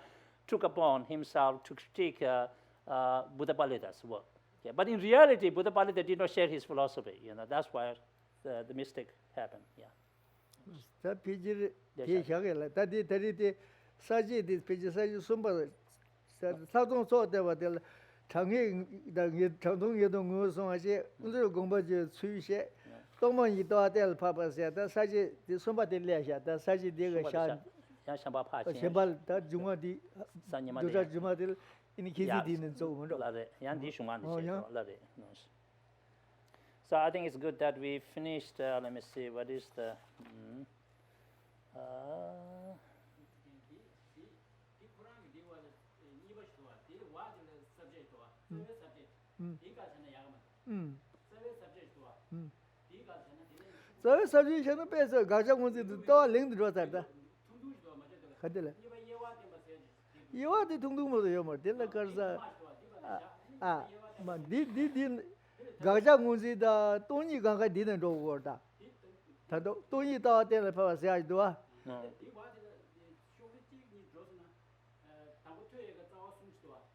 took upon himself to critique Buddha Palita's work. Okay? But in reality, Buddha Palita did not share his philosophy. That's why the mistake happened. Yeah. That picture, that Saji, this picture, Saji Sumba, Southern saw there were the Tangi, the Tandung Yadong, so I say, little Gombaji, Suisha, Toman Yida del Papa said, that Saji, the Sumba de Leisha, that Saji Diga Shabal, that Jumadi, Jumadil, in Kizidin and so on. So I think it's good that we finished, let me see, what is the... So, subject better, Gaja wanted to do a link to that. You are the Tundumo, the Yomo, Dilla Garza. Did Gaja Muzi, the Tony Ganga didn't do word. Tony thought the Papa said, I do.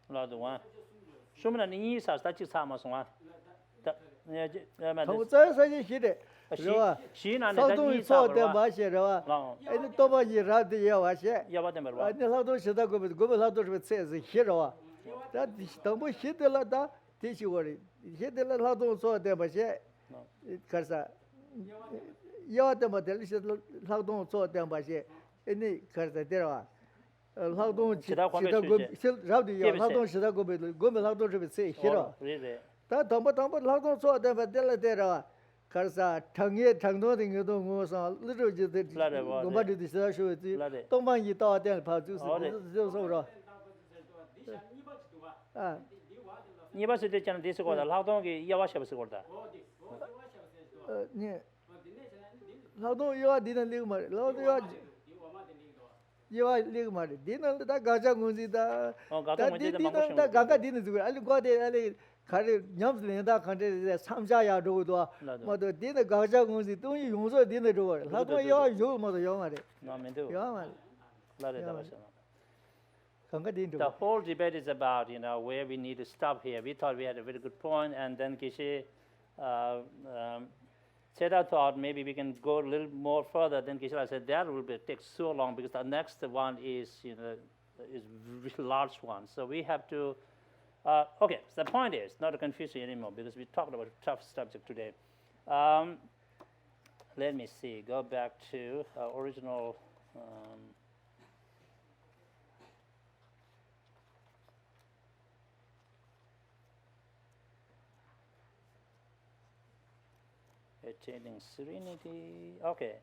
Lord one. Shuman and Isas, that is Hamas. She and the saw them by Shera. And the Toba Rad the Yawashe. I know those that go out with says the hero. That is Tombo hit the Lada, teach you worry. Hit the Lado saw them by She. It Casa 要的嘛，这是劳动做的嘛些，你可是对吧？劳动其他个绕的要劳动其他个别劳动是不是是了？但当不劳动做的嘛，对了对了，可是啊，长多的个东我说，那时候就得我们这的是说的，东方一到点跑就是说，啊。니바스데 있잖아 디스고다劳动이 야와샤브스 거다 네劳动 要的那个嘛，劳动要那个嘛的，的那他刚才公司的，他刚刚的那个，俺过的俺看着娘子领导看着参加呀这个多，么的的那刚才公司东西用说的那这个，劳动要有么的要嘛的，要嘛的。The whole debate is about, where we need to stop here. We thought we had a very good point, and then Geshe said I thought maybe we can go a little more further. Then Geshe said that will take so long because the next one is, is a large one. So we have to. Okay, so the point is not to confuse you anymore because we talked about a tough subject today. Let me see. Go back to our original. Attaining serenity. Okay.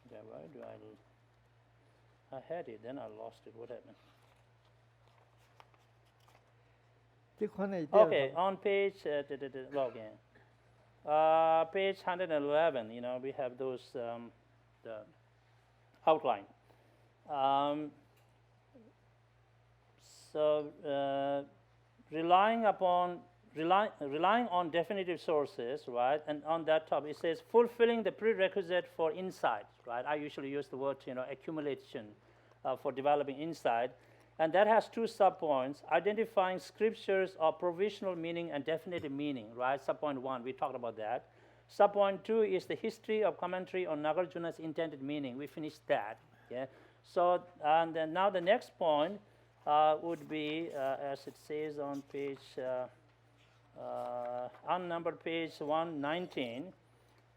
Yeah, why do I had it, then I lost it. What happened? Okay, on page page 111, we have those the outline. Relying on definitive sources, right? And on that top, it says fulfilling the prerequisite for insight, right? I usually use the word, accumulation for developing insight. And that has two subpoints, identifying scriptures of provisional meaning and definitive meaning, right? Subpoint 1, we talked about that. Subpoint 2 is the history of commentary on Nagarjuna's intended meaning. We finished that. Yeah. So, and then now the next point would be, as it says on page, unnumbered page 119,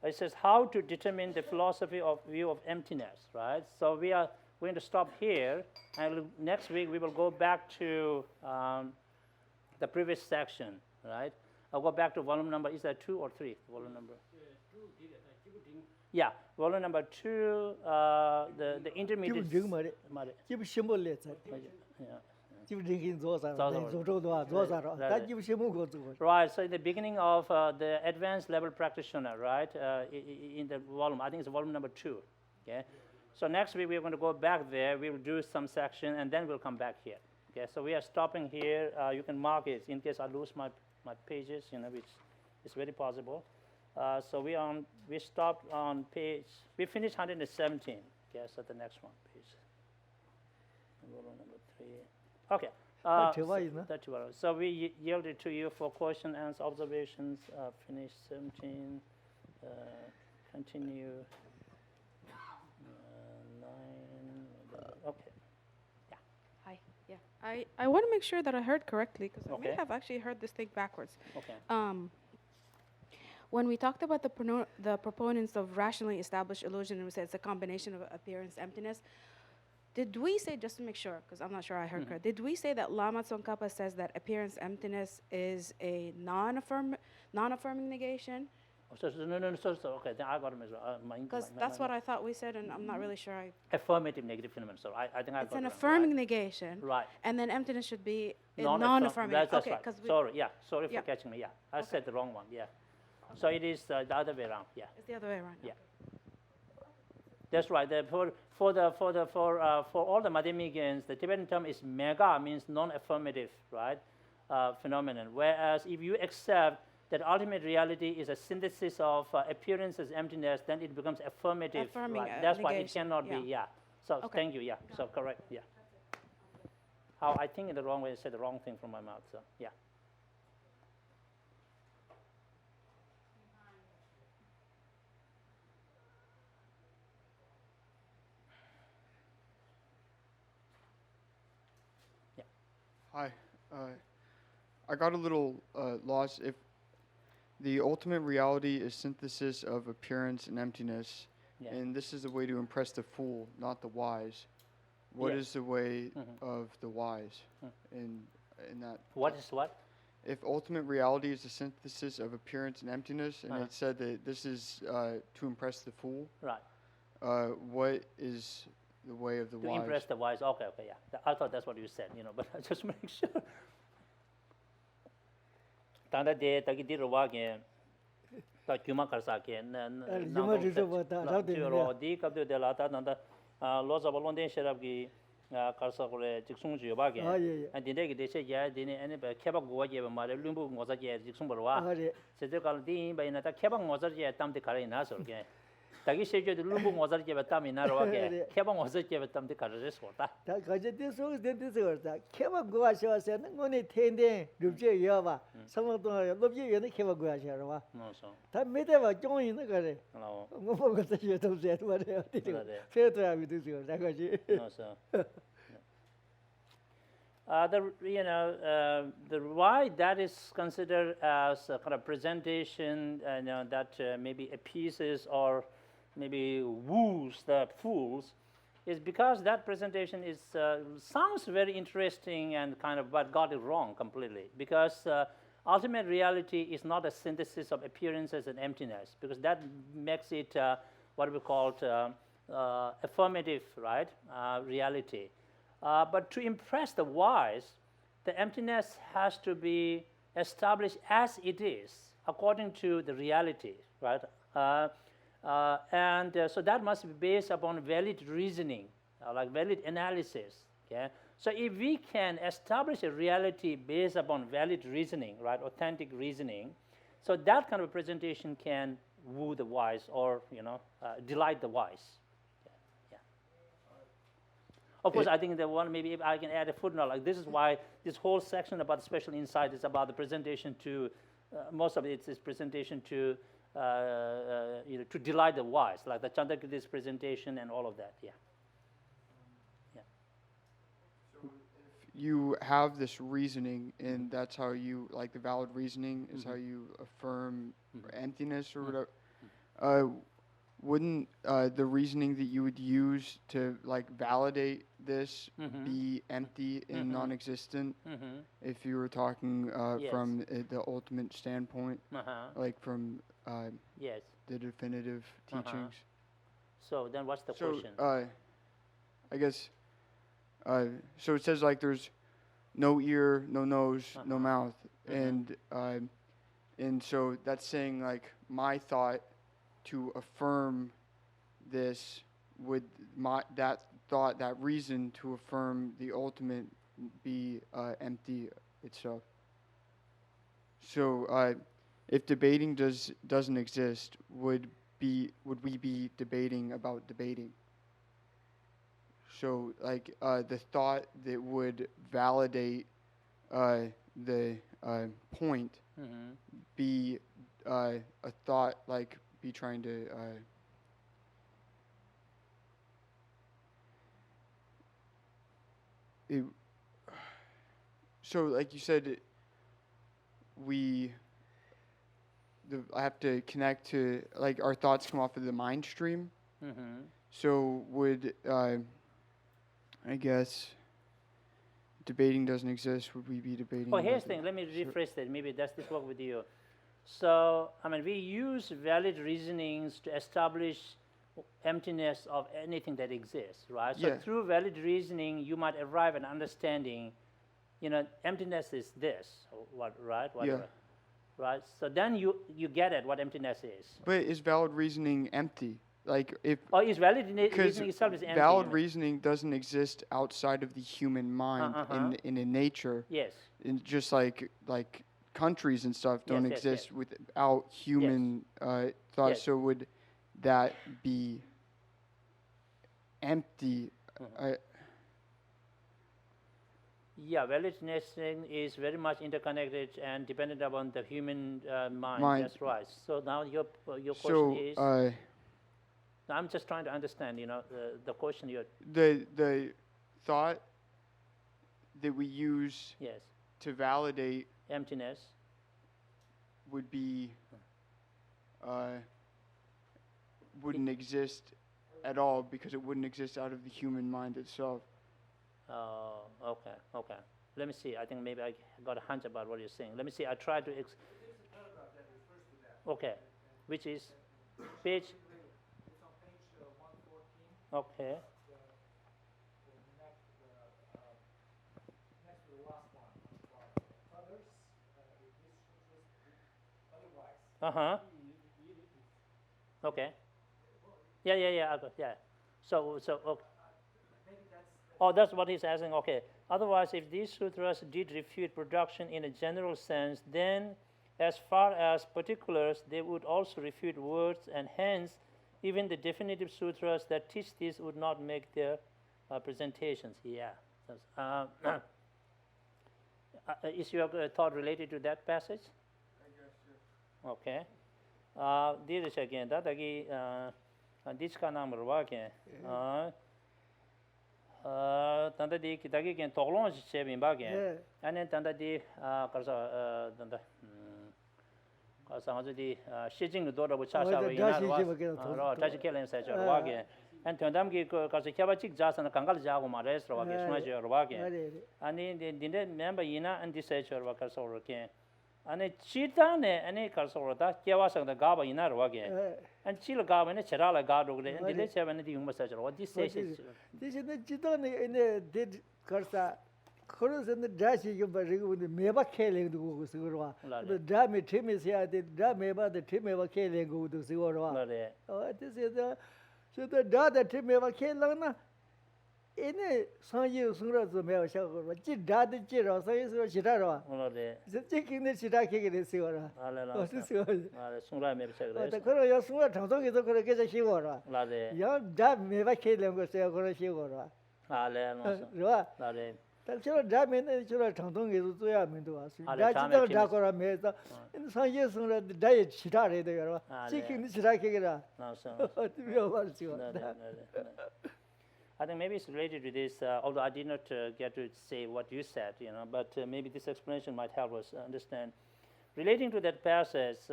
it says how to determine the philosophy of view of emptiness, right? So we are going to stop here, and next week we will go back to the previous section, right? I'll go back to volume number, is that 2 or 3, volume number? Yeah, volume number 2, the intermediate. Right, so in the beginning of the advanced level practitioner, right, in the volume, I think it's volume number 2, okay? So next week we're going to go back there, we'll do some section, and then we'll come back here, okay? So we are stopping here, you can mark it in case I lose my pages, which is very possible. So we stopped on page, we finished 117, okay, so the next one, page, number 3. Okay. So we yielded to you for question and observations, finish 17, continue, 9, okay. Yeah. Hi, yeah. I want to make sure that I heard correctly, because I may have actually heard this thing backwards. Okay. When we talked about the proponents of rationally established illusion, and we said it's a combination of appearance, emptiness, did we say, just to make sure, because I'm not sure I heard correct, did we say that Lama Tsongkhapa says that appearance emptiness is a non-affirming negation? Okay, then I got it. Because that's what I thought we said, and I'm not really sure affirmative negative phenomenon, so I think I got it. It's an affirming negation. Right. And then emptiness should be a non-affirming. That's right. Sorry for catching me, I said the wrong one, So it is the other way around, It's the other way around. Yeah. That's right. For all the Madhyamikans, the Tibetan term is mega, means non-affirmative, right, phenomenon. Whereas if you accept that ultimate reality is a synthesis of appearances, emptiness, then it becomes affirmative. Right? That's why it cannot be. So thank you. So correct. How I think in the wrong way, I said the wrong thing from my mouth. So Hi. I got a little lost. If the ultimate reality is synthesis of appearance and emptiness, Yeah. and this is the way to impress the fool, not the wise, what Yeah. is the way Mhm. of the wise Mm. in that? What is what? If ultimate reality is the synthesis of appearance and emptiness, and it said that this is to impress the fool, Right. what is the way of the To wise? impress the wise. Okay, okay, yeah. I thought that's what you said, but I just make sure. Tanda de tagi di ruwa ke ta kyuma karsa ke yuma riso ba ta ra de ro di kab de la ta tanda lo za balon den sherab ki karsa kore jiksung ju ba ke ye and de de che ya de ne ane ba kheba go ge ba ma le lumbu ngo za je jiksung barwa ye se de kal di ba ina ta kheba ngo za je tam de kare na so ke tagi she je de lumbu ngo za je ba tam ina ro ke kheba ngo za je ba tam de kare so ta 다 가지고 속에 된데서 그렇다. 개만 구하셔서는 오늘 텐데 룹제 여봐. 성도 룹제 여는 개만 구하셔 봐. no so 다 매대봐 종이는 그래. no 뭐 먹었어 좀 세. 말이야. 그래. 세도야 믿으세요. 다 가지. no so the why that is considered as a kind of presentation, that maybe appeases or maybe woos the fools, is because that presentation is sounds very interesting and kind of, but got it wrong completely. Because ultimate reality is not a synthesis of appearances and emptiness, because that makes it what we call affirmative, right? Reality. But to impress the wise, the emptiness has to be established as it is, according to the reality, right? So that must be based upon valid reasoning, like valid analysis. Okay? So if we can establish a reality based upon valid reasoning, right, authentic reasoning, so that kind of presentation can woo the wise or delight the wise. Of course, I think the one, maybe if I can add a footnote, like this is why this whole section about special insight is about the presentation to, most of it is presentation to, to delight the wise, like the Chandrakirti's presentation and all of that, yeah. You have this reasoning, and that's how you, like the valid reasoning is how you affirm emptiness or whatever. Wouldn't the reasoning that you would use to like validate this be empty and non-existent if you were talking Yes. from the ultimate standpoint, like from Yes. the definitive teachings? So then what's the So question? I guess so it says like there's no ear, no nose, no mouth, and so that's saying like my thought to affirm this would that thought, that reason to affirm the ultimate be empty itself. So if debating doesn't exist, would we be debating about debating? So like the thought that would validate the point be a thought like be trying to so like you said I have to connect to, like, our thoughts come off of the mind stream. So would I guess debating doesn't exist, would we be debating? Oh, here's the thing. Let me rephrase that. Maybe does this work with you? So, I mean, we use valid reasonings to establish emptiness of anything that exists, right? So Yeah. through valid reasoning, you might arrive at understanding, emptiness is this, or what, right? Whatever. Yeah. Right? So then you get at what emptiness is. But is valid reasoning empty? Like if Or is valid because reasoning itself is empty? valid you mean? reasoning doesn't exist outside of the human mind in a nature. Yes. And just like countries and stuff don't Yes, yes, yes. exist without human thought. Yes. So would that be empty? Yeah, valid reasoning is very much interconnected and dependent upon the human mind. Mind. That's right. So now your question So is. I'm just trying to understand. The question you're. the thought that we use Yes. to validate Emptiness. would be wouldn't exist at all because it wouldn't exist out of the human mind itself. Okay. Let me see. I think maybe I got a hunch about what you're saying. Let me see. I try to. Okay. Which is page. It's on page 114. Okay. Next to the last one. Others, if this was otherwise. Okay. Yeah. I got, yeah. So okay. Maybe that's. Oh, that's what he's asking. Okay. Otherwise, if these sutras did refute production in a general sense, then as far as particulars, they would also refute words, and hence, even the definitive sutras that teach this would not make their presentations. Yeah. Is your thought related to that passage? I guess, Okay. This is again. That again. This kind of work. Tanda di kitagi again. Toglong chebin bagen. And then tanda di karsa tanda. Karsa ngaji di shijing do da bucha sha ina ro taji kelen sa ro bagen. And tandam ki karsa kyaba chik jasan kangal jago ma res ro bagen. Shma je ro bagen. Ani dinde member ina and this sa ro karsa ro ke. Ani chita ne ani karsa ro da kyawa sang da gaba ina ro bagen. And chila gaba ne cherala gado gre. And dile cheba ne di yumba sa ro. What this says. This is the Chitone in the dead Karsa. Chorus and the Dashi of the Meba Kaling to go to Sigurwa. The Dami Tim is here, the Dameba, the Timeva Kaling go to Sigurwa. Oh, this is the so the Dada Timeva Kalana in a San Yu Sura to Meva Shako, Dada Jiro, so is Chitara. The chicken the Chitaki in Sigura. The Korea Sura Tantok is going to get a Shigora. Young Dam Meva Kaling was there for a Shigora. That's your diamond and your tongue is to have into us. That's the Dakora Mesa. In some years, the diet Chitari there. Chicken is like it. I think maybe it's related to this, although I did not get to say what you said, but maybe this explanation might help us understand. Relating to that passage,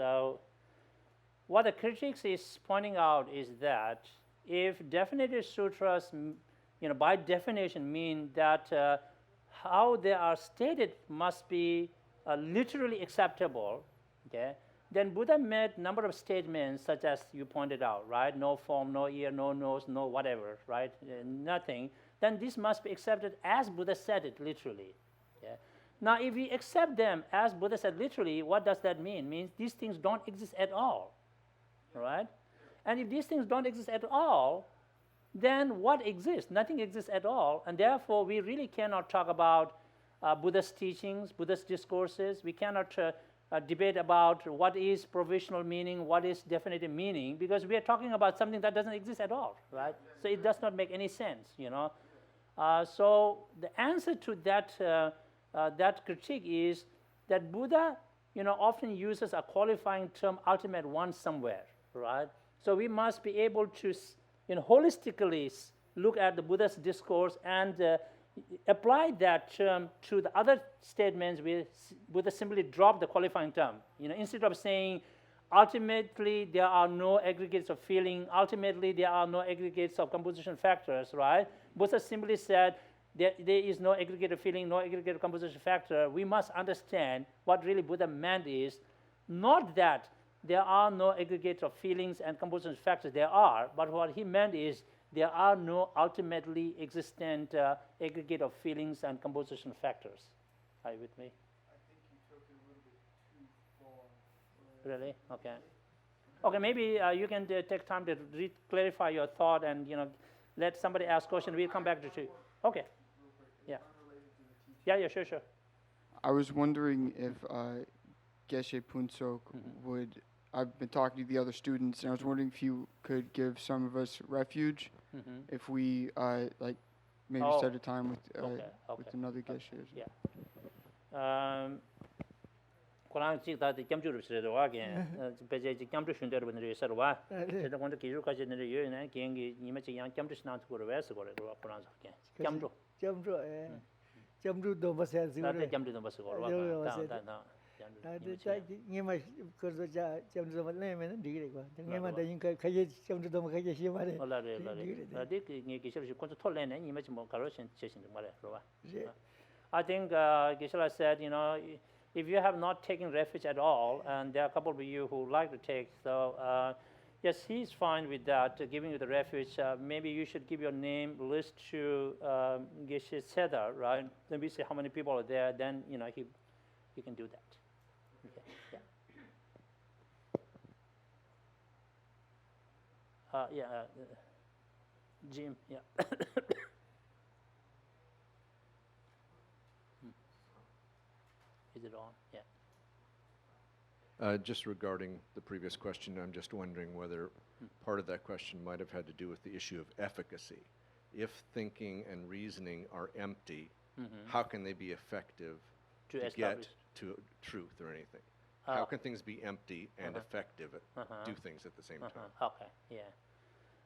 what the critics is pointing out is that if definitive sutras, by definition mean that how they are stated must be literally acceptable, okay? Then Buddha made number of statements such as you pointed out, right? No form, no ear, no nose, no whatever, right? Nothing. Then this must be accepted as Buddha said it literally. Okay? Now, if we accept them as Buddha said literally, what does that mean? It means these things don't exist at all, right? And if these things don't exist at all, then what exists? Nothing exists at all, and therefore we really cannot talk about Buddha's teachings, Buddha's discourses. We cannot debate about what is provisional meaning, what is definitive meaning, because we are talking about something that doesn't exist at all, right? So it does not make any sense, So the answer to that critique is that Buddha, often uses a qualifying term, ultimate one, somewhere, right? So we must be able to holistically look at the Buddha's discourse and apply that term to the other statements where Buddha simply dropped the qualifying term. Instead of saying, ultimately there are no aggregates of feeling, ultimately there are no aggregates of composition factors, right? Buddha simply said there is no aggregate of feeling, no aggregate of composition factor. We must understand what really Buddha meant is not that there are no aggregates of feelings and composition factors. There are, but what he meant is there are no ultimately existent aggregate of feelings and composition factors. Are you with me? I think you took it a little bit too far. Really? Okay. Okay, maybe you can take time to clarify your thought and let somebody ask question. We'll come back to you. Okay. Yeah. Yeah, sure. I was wondering if Geshe Phuntsok would. I've been talking to the other students, and I was wondering if you could give some of us refuge if we maybe set a time with another Geshe. Yeah. Kurang chik da de kyamchu rup sire wa gen beje ji kyamchu shunde ru ne sar wa de da kon ki ru ka je ne ye ne gen gi ni ma chi yang kyamchu snan tu ru wa se ko re wa kurang sa gen kyamchu jamru do basa Da siguro. de jamdu do bas ko wa Yo, da bas da da. ade ta ngema kurzo ja jamru do le men digre kwa. Ngema da yin khaye jamru do khaye shi mare. Ola re. Da de nge Geshe shi kon to le ne ni ma mo karo shin che shin ma le ro ba. I think Geshe said, you know, if you have not taken refuge at all, and there are a couple of you who like to take, so yes, he's fine with that, giving you the refuge. Maybe you should give your name list to Geshe Seda, right? Then we see how many people are there. Then you know he can do that. Okay. Yeah. Jim. Yeah. Is it on? Yeah. Just regarding the previous question, I'm just wondering whether part of that question might have had to do with the issue of efficacy. If thinking and reasoning are empty, how can they be effective To to establish. get to truth or anything? How can things be empty and effective at do things at the same time? Okay. Yeah.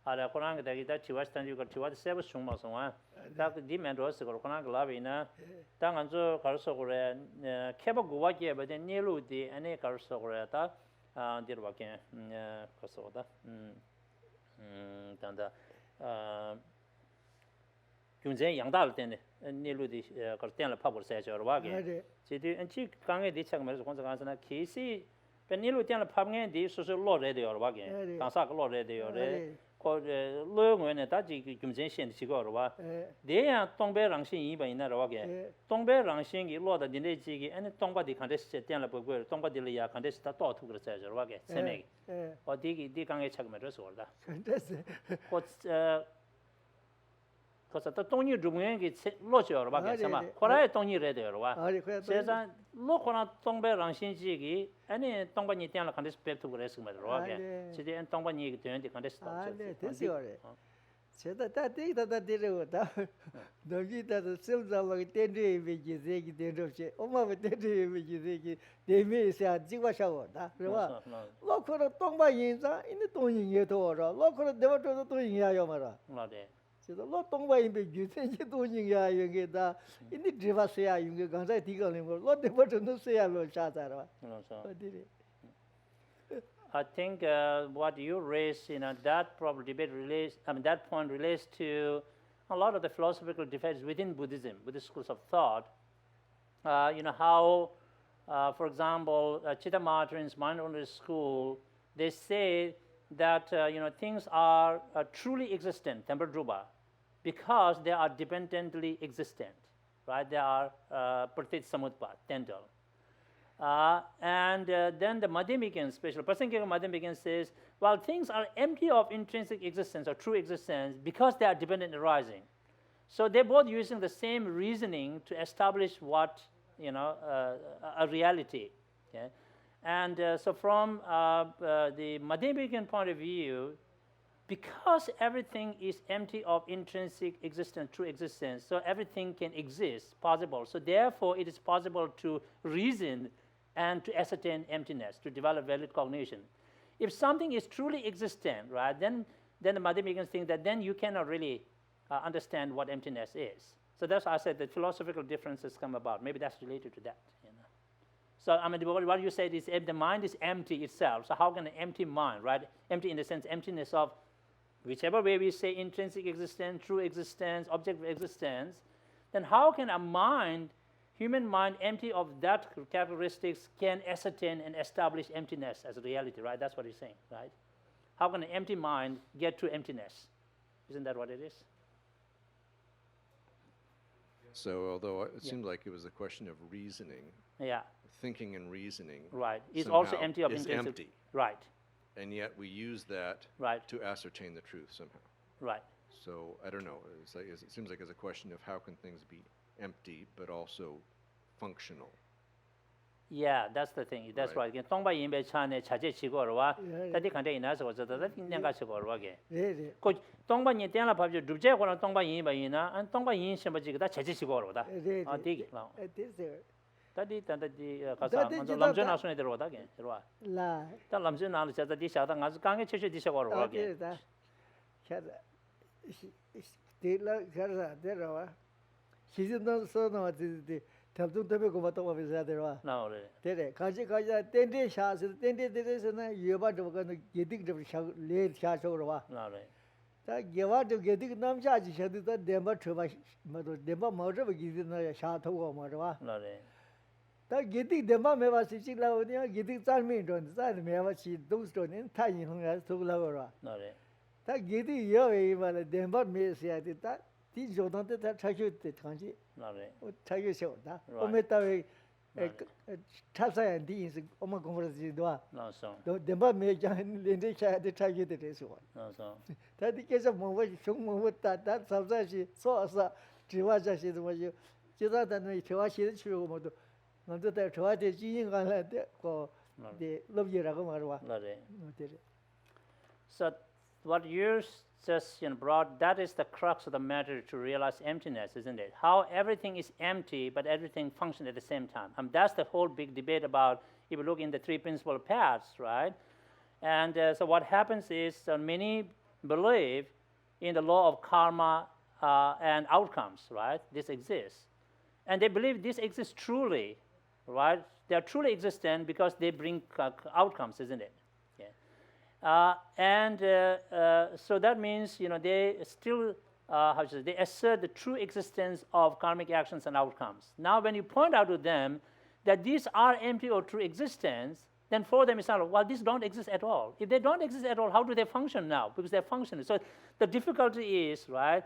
Ada Quran da kita ciwas tan juga ciwas sebab semua semua. Tak di mendos kalau Quran kelabi na, tangan tu kalau sokore keba gua je, berarti nilu di ane kalau sokore ta, di luar ke, kalau sokore, tanda, Gyeltsen yang dah le nilu di kalau tiang le pabur saya jual luar ke. Jadi encik kangen di cakap mereka konsep kangen sana kisi, penilu tiang le pabur di susu luar le dia luar ke, kansak luar le dia le. ko lo ngwe ta ji Gyeltsen shen chi go ro ba de ya dong bei rang xin yi ba yin na ro ge dong bei rang xin gi lo da din de ji gi an dong ba di kan de se dian le bo gui dong ba di le ya kan de sta do tu ge zai ro ba ge se me o di gang ge chak me ro so da ko ko sa ta dong ni zhu ngwe gi lo jo ro ba ge sa ma ko la dong ni re de ro ba se san lo ko na dong bei rang xin ji gi an dong ba ni dian le kan de spe tu ge se me ro ba ge se de an dong ba ni ge de kan de sta 제가 다 데이터 다 데려다 너기다 sel자하고 텐데 비지 세기 데려지 엄마가 텐데 비지 세기 데미사 지과샤고다 그러봐 로커로 똥바 인자 이제 똥인게 더라 로커로 내버려도 똥인이야 말아 맞네 제가 로 똥바 인베 주세지 똥인이야 여기다 이제 드바스야 이게 강사 디가는 거 내버려도 세야로 샤자라 어디래 I think what you raised, that probably debate relates. I mean, that point relates to a lot of the philosophical debates within Buddhism, Buddhist schools of thought. How, for example, Chitta Martin's mindfulness school, they say that things are truly existent, temper drupa, because they are dependently existent, right? They are pratit samutpat, tental. And then the Madhyamikan, especially Prasankhya Madhyamikan says, well, things are empty of intrinsic existence or true existence because they are dependent arising. So they're both using the same reasoning to establish what, a reality. Okay? And so from the Madhyamikan point of view, because everything is empty of intrinsic existence, true existence, so everything can exist, possible. So therefore, it is possible to reason and to ascertain emptiness, to develop valid cognition. If something is truly existent, right, then the Madhyamikans think that then you cannot really understand what emptiness is. So that's why I said that philosophical differences come about. Maybe that's related to that. So I mean, what you said is the mind is empty itself. So how can an empty mind, right? Empty in the sense emptiness of whichever way we say intrinsic existence, true existence, objective existence, then how can a mind, human mind empty of that characteristics can ascertain and establish emptiness as a reality, right? That's what he's saying, right? How can an empty mind get to emptiness? Isn't that what it is? So although it seemed like it was a question of reasoning, thinking and reasoning, right, it's also empty of intrinsic, empty, right? And yet we use that to ascertain the truth somehow, right? So I don't know. It's like, it seems like it's a question of how can things be empty but also functional. Yeah, that's the thing. That's right. Tongba yinbe chane chaje chigo rwa. Tadi kante ina so zata tadi nyanga chigo rwa ge. Ko tongba yin tian la pabje dubje ko na tongba yin ba ina an tongba yin shamba jiga da chaje chigo rwa da. Ah digi la. Tadi tadi kasa manzo lamje na sune derwa da ge rwa. La. Ta lamje na la cha di sha da nga kange cheche di chigo rwa ge. Kara. Tila kara derwa. 시즌도 서는 어디 탑도 되게 고마도 와서 되더라. No, really. 되래. 가지 텐데 샤스 텐데 되서는 예바도 그 예딩도 레 샤서로 와. No, really. 다 예바도 예딩 남자지 셔도 데마 쳐봐 뭐도 데마 뭐저 기지나 샤토고 뭐와. No, really. 다 예딩 데마 메바시 지라오냐 예딩 짤미도 짤 메바시 동스도는 타인 흥가 속라고라. No, really. 다 예딩 여에 말에 데마 메시야 다 이 조던데 다 차셔때 간지 No, really. 차셔다. Right. 오메타에 Right. 차사야 디인스 엄마 공부하지도 No, so. 또 데마 메장 렌데 차야데 차셔때 돼서. No, so. 다디께서 뭐뭐 총뭐다 sabza시 소서 지와자시도 뭐지 지다다는 저와시를 치고 뭐도 먼저 때 저한테 지인간한테 네 럽이라고 말와. No, really. 되래. So what you just brought, that is the crux of the matter to realize emptiness, isn't it? How everything is empty, but everything functions at the same time. That's the whole big debate about, if you look in the three principal paths, right? And so what happens is many believe in the law of karma and outcomes, right? This exists. And they believe this exists truly, right? They are truly existent because they bring outcomes, isn't it? So that means they still they assert the true existence of karmic actions and outcomes. Now, when you point out to them that these are empty or true existence, then for them it's not, well, these don't exist at all. If they don't exist at all, how do they function now? Because they're functioning. So the difficulty is, right,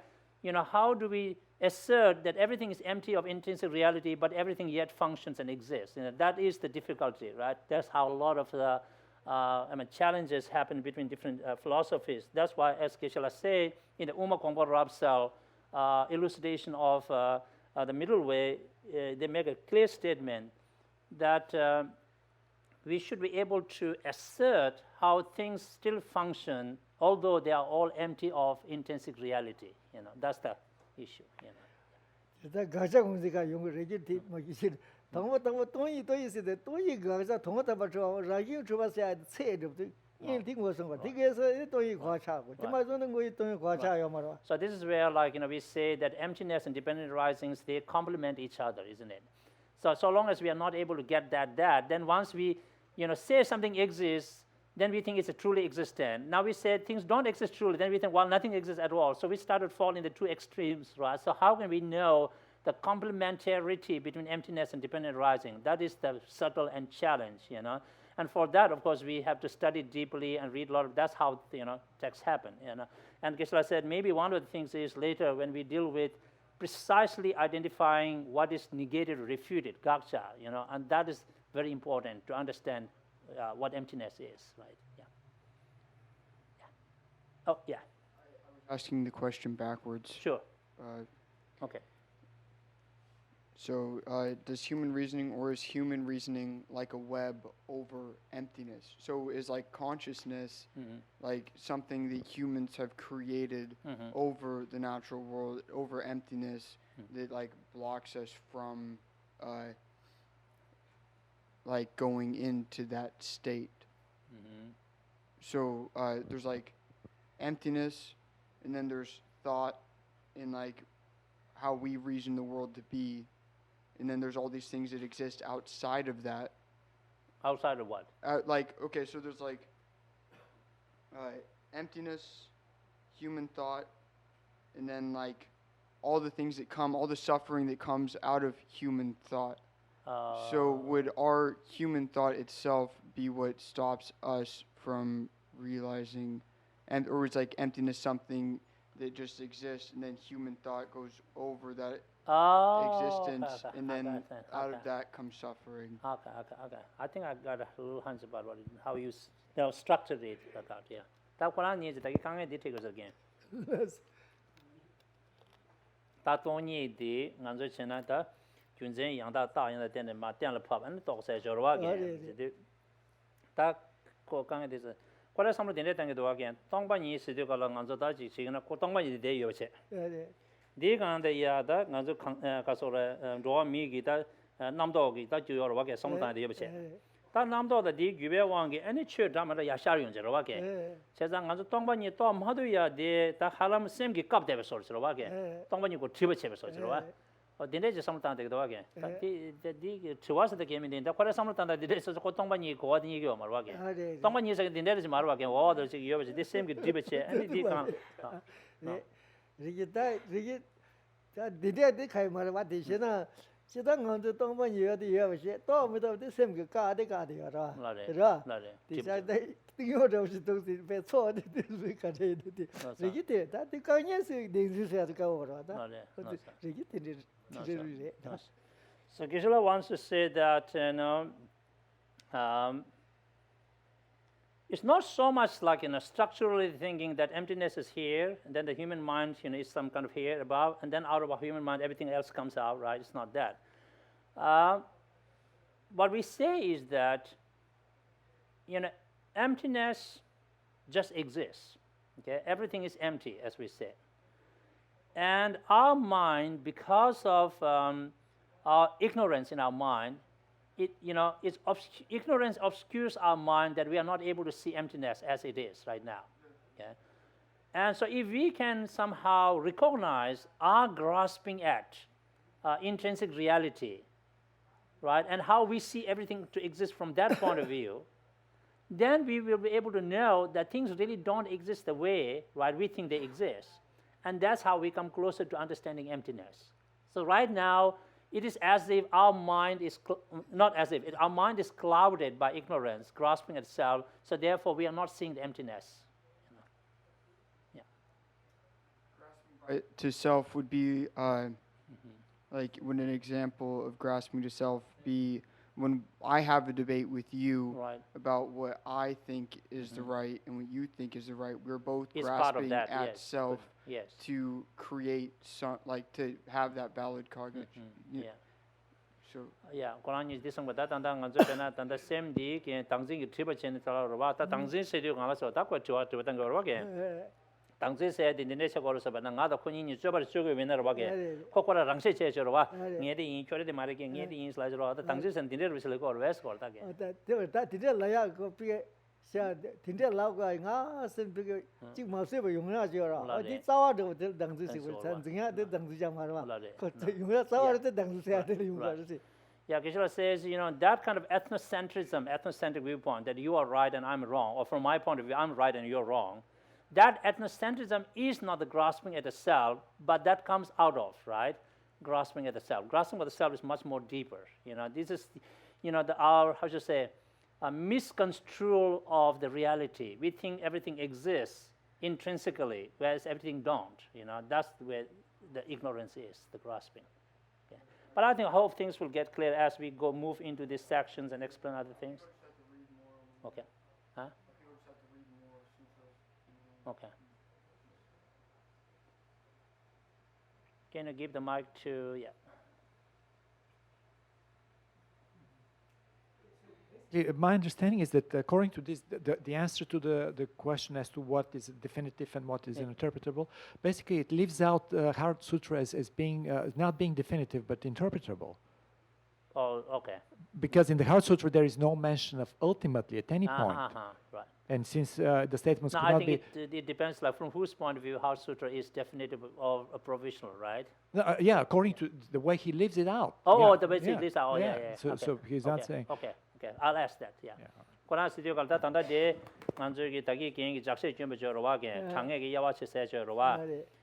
how do we assert that everything is empty of intrinsic reality, but everything yet functions and exists? That is the difficulty, right? That's how a lot of the challenges happen between different philosophies. That's why, as Geshe say, in the Uma Kongpa Rapsal elucidation of the middle way, they make a clear statement that we should be able to assert how things still function, although they are all empty of intrinsic reality. That's the issue. 다 가자 공지가 용어를 뭐 이제 동어 동이 또 있어도 또이 가자 동어다 봐줘 라기 주바서 체도 인팅 무슨 거 되게서 또이 과차고 디마서는 거이 또이 과차요 말아. So this is where we say that emptiness and dependent arisings, they complement each other, isn't it? So long as we are not able to get that, then once we say something exists, then we think it's a truly existent. Now we say things don't exist truly, then we think, well, nothing exists at all. So we started falling the two extremes, right? So how can we know the complementarity between emptiness and dependent arising? That is the subtle and challenge, And for that, of course, we have to study deeply and read a lot. That's how texts happen, And Geshe said maybe one of the things is later when we deal with precisely identifying what is negated or refuted, gaksha, and that is very important to understand what emptiness is, right? Oh, yeah. I was asking the question backwards. Sure. Okay. So does human reasoning, or is human reasoning like a web over emptiness? So is like consciousness like something that humans have created over the natural world, over emptiness, that like blocks us from like going into that state? So there's like emptiness, and then there's thought, and like how we reason the world to be. And then there's all these things that exist outside of that. Outside of what? Okay, so there's like emptiness, human thought, and then like all the things that come, all the suffering that comes out of human thought. So would our human thought itself be what stops us from realizing, or is like emptiness something that just exists, and then human thought goes over that existence, and then out of that comes suffering? Okay. I think I got a little hunch about how you structured it. Yeah. That what I need to take again. That only the Nanzo Chenata, Junzen Yanda Da in the den and Matian Pop and Dog says your again. That Kokang is a what are some of the net and do again? Tongbani is the Galanzo Daji, Tongbani the day you say. Digan the Yada, Nanzo Casora, Draw me guitar, Namdog, that you are working sometime the Yoche. That Namdo the dig, you will want any church Dama Yasharian Zerawake. Says Nanzo Tongbani Tom Haduya, the Halam Semgi Cup episodes, Rawake. Tongbani go tribute episodes, 딘데지 삼탄 되기도 하게. 디 좋아서도 게임인데 거래 삼탄다 딘데서 고통반이 고어든 얘기요 말하게. 동반이서 딘데지 말하게. 와도 지금 여버지 디 셈기 디베체 아니 디 간. 이게 다 디데데 가이 말아 대신에 지당 건도 동반 이어도 이어버시 또 뭐도 셈그 가데가데요라. 그래. 디자데 띵어도 없이 동시 배错的 가데데. 이게 다 디가냐스 딩스야 가오라다. 이게 디데 So Geshe wants to say that it's not so much like structurally thinking that emptiness is here, and then the human mind is some kind of here above, and then out of our human mind everything else comes out, right? It's not that. What we say is that emptiness just exists. Okay, everything is empty, as we say, and our mind, because of our ignorance in our mind, ignorance obscures our mind that we are not able to see emptiness as it is right now. Okay? And so if we can somehow recognize our grasping at intrinsic reality, right, and how we see everything to exist from that point of view, then we will be able to know that things really don't exist the way, right, we think they exist. And that's how we come closer to understanding emptiness. So right now, it is as if our mind is, not as if, our mind is clouded by ignorance, grasping at self, so therefore we are not seeing the emptiness. To self would be, like, would an example of grasping to self be when I have a debate with you about what I think is the right and what you think is the right, we're both It's grasping that, at yes. self Yes. to create some, like, to have that valid cognition. Yeah. So Yeah, Quran is this one, but that and the same day, Tangzing triple chain that Tangzing said you can also talk what you are to go again. Tangzing said in the nation or so, but another Kunin is super sugar winner again. Kokora Rangse Cheshova, near the inch, the American, near the inside, the Tangzing and dinner with or West or again. that did la go pie sia tinde lao ga nga sen pie ji ma se ba yong na jo ra ji zawa de de dang zu si wo san zeng ya de dang zu jang ma ba ko yong ya zawa de dang zu sia de yong ga si. Yeah, Geshe says, that kind of ethnocentric viewpoint, that you are right and I'm wrong, or from my point of view, I'm right and you're wrong, that ethnocentrism is not the grasping at the self, but that comes out of, right? Grasping at the self. Grasping at the self is much more deeper. This is, our, how should I say, a misconstrual of the reality. We think everything exists intrinsically, whereas everything don't. That's where the ignorance is, the grasping. Okay. But I hope things will get clear as we move into these sections and explain other things. Okay. Huh? Okay. Can you give the mic to, My understanding is that according to this, the answer to the question as to what is definitive and what is interpretable, basically it leaves out Heart Sutra as being not being definitive but interpretable. Oh, okay. Because in the Heart Sutra there is no mention of ultimately at any point. Right. And since the statements No, could I not think be... it depends, like from whose point of view Heart Sutra is definitive or provisional, right? No, yeah, according to the way he lives it out. Oh, yeah. the way he lives out. Oh, yeah. So, okay. so he's not saying... Okay, I'll ask that, yeah. Quran studio kalta tanda de manjogi tagi kengi jakse chumbe jorwa ge change ge yawa che se jorwa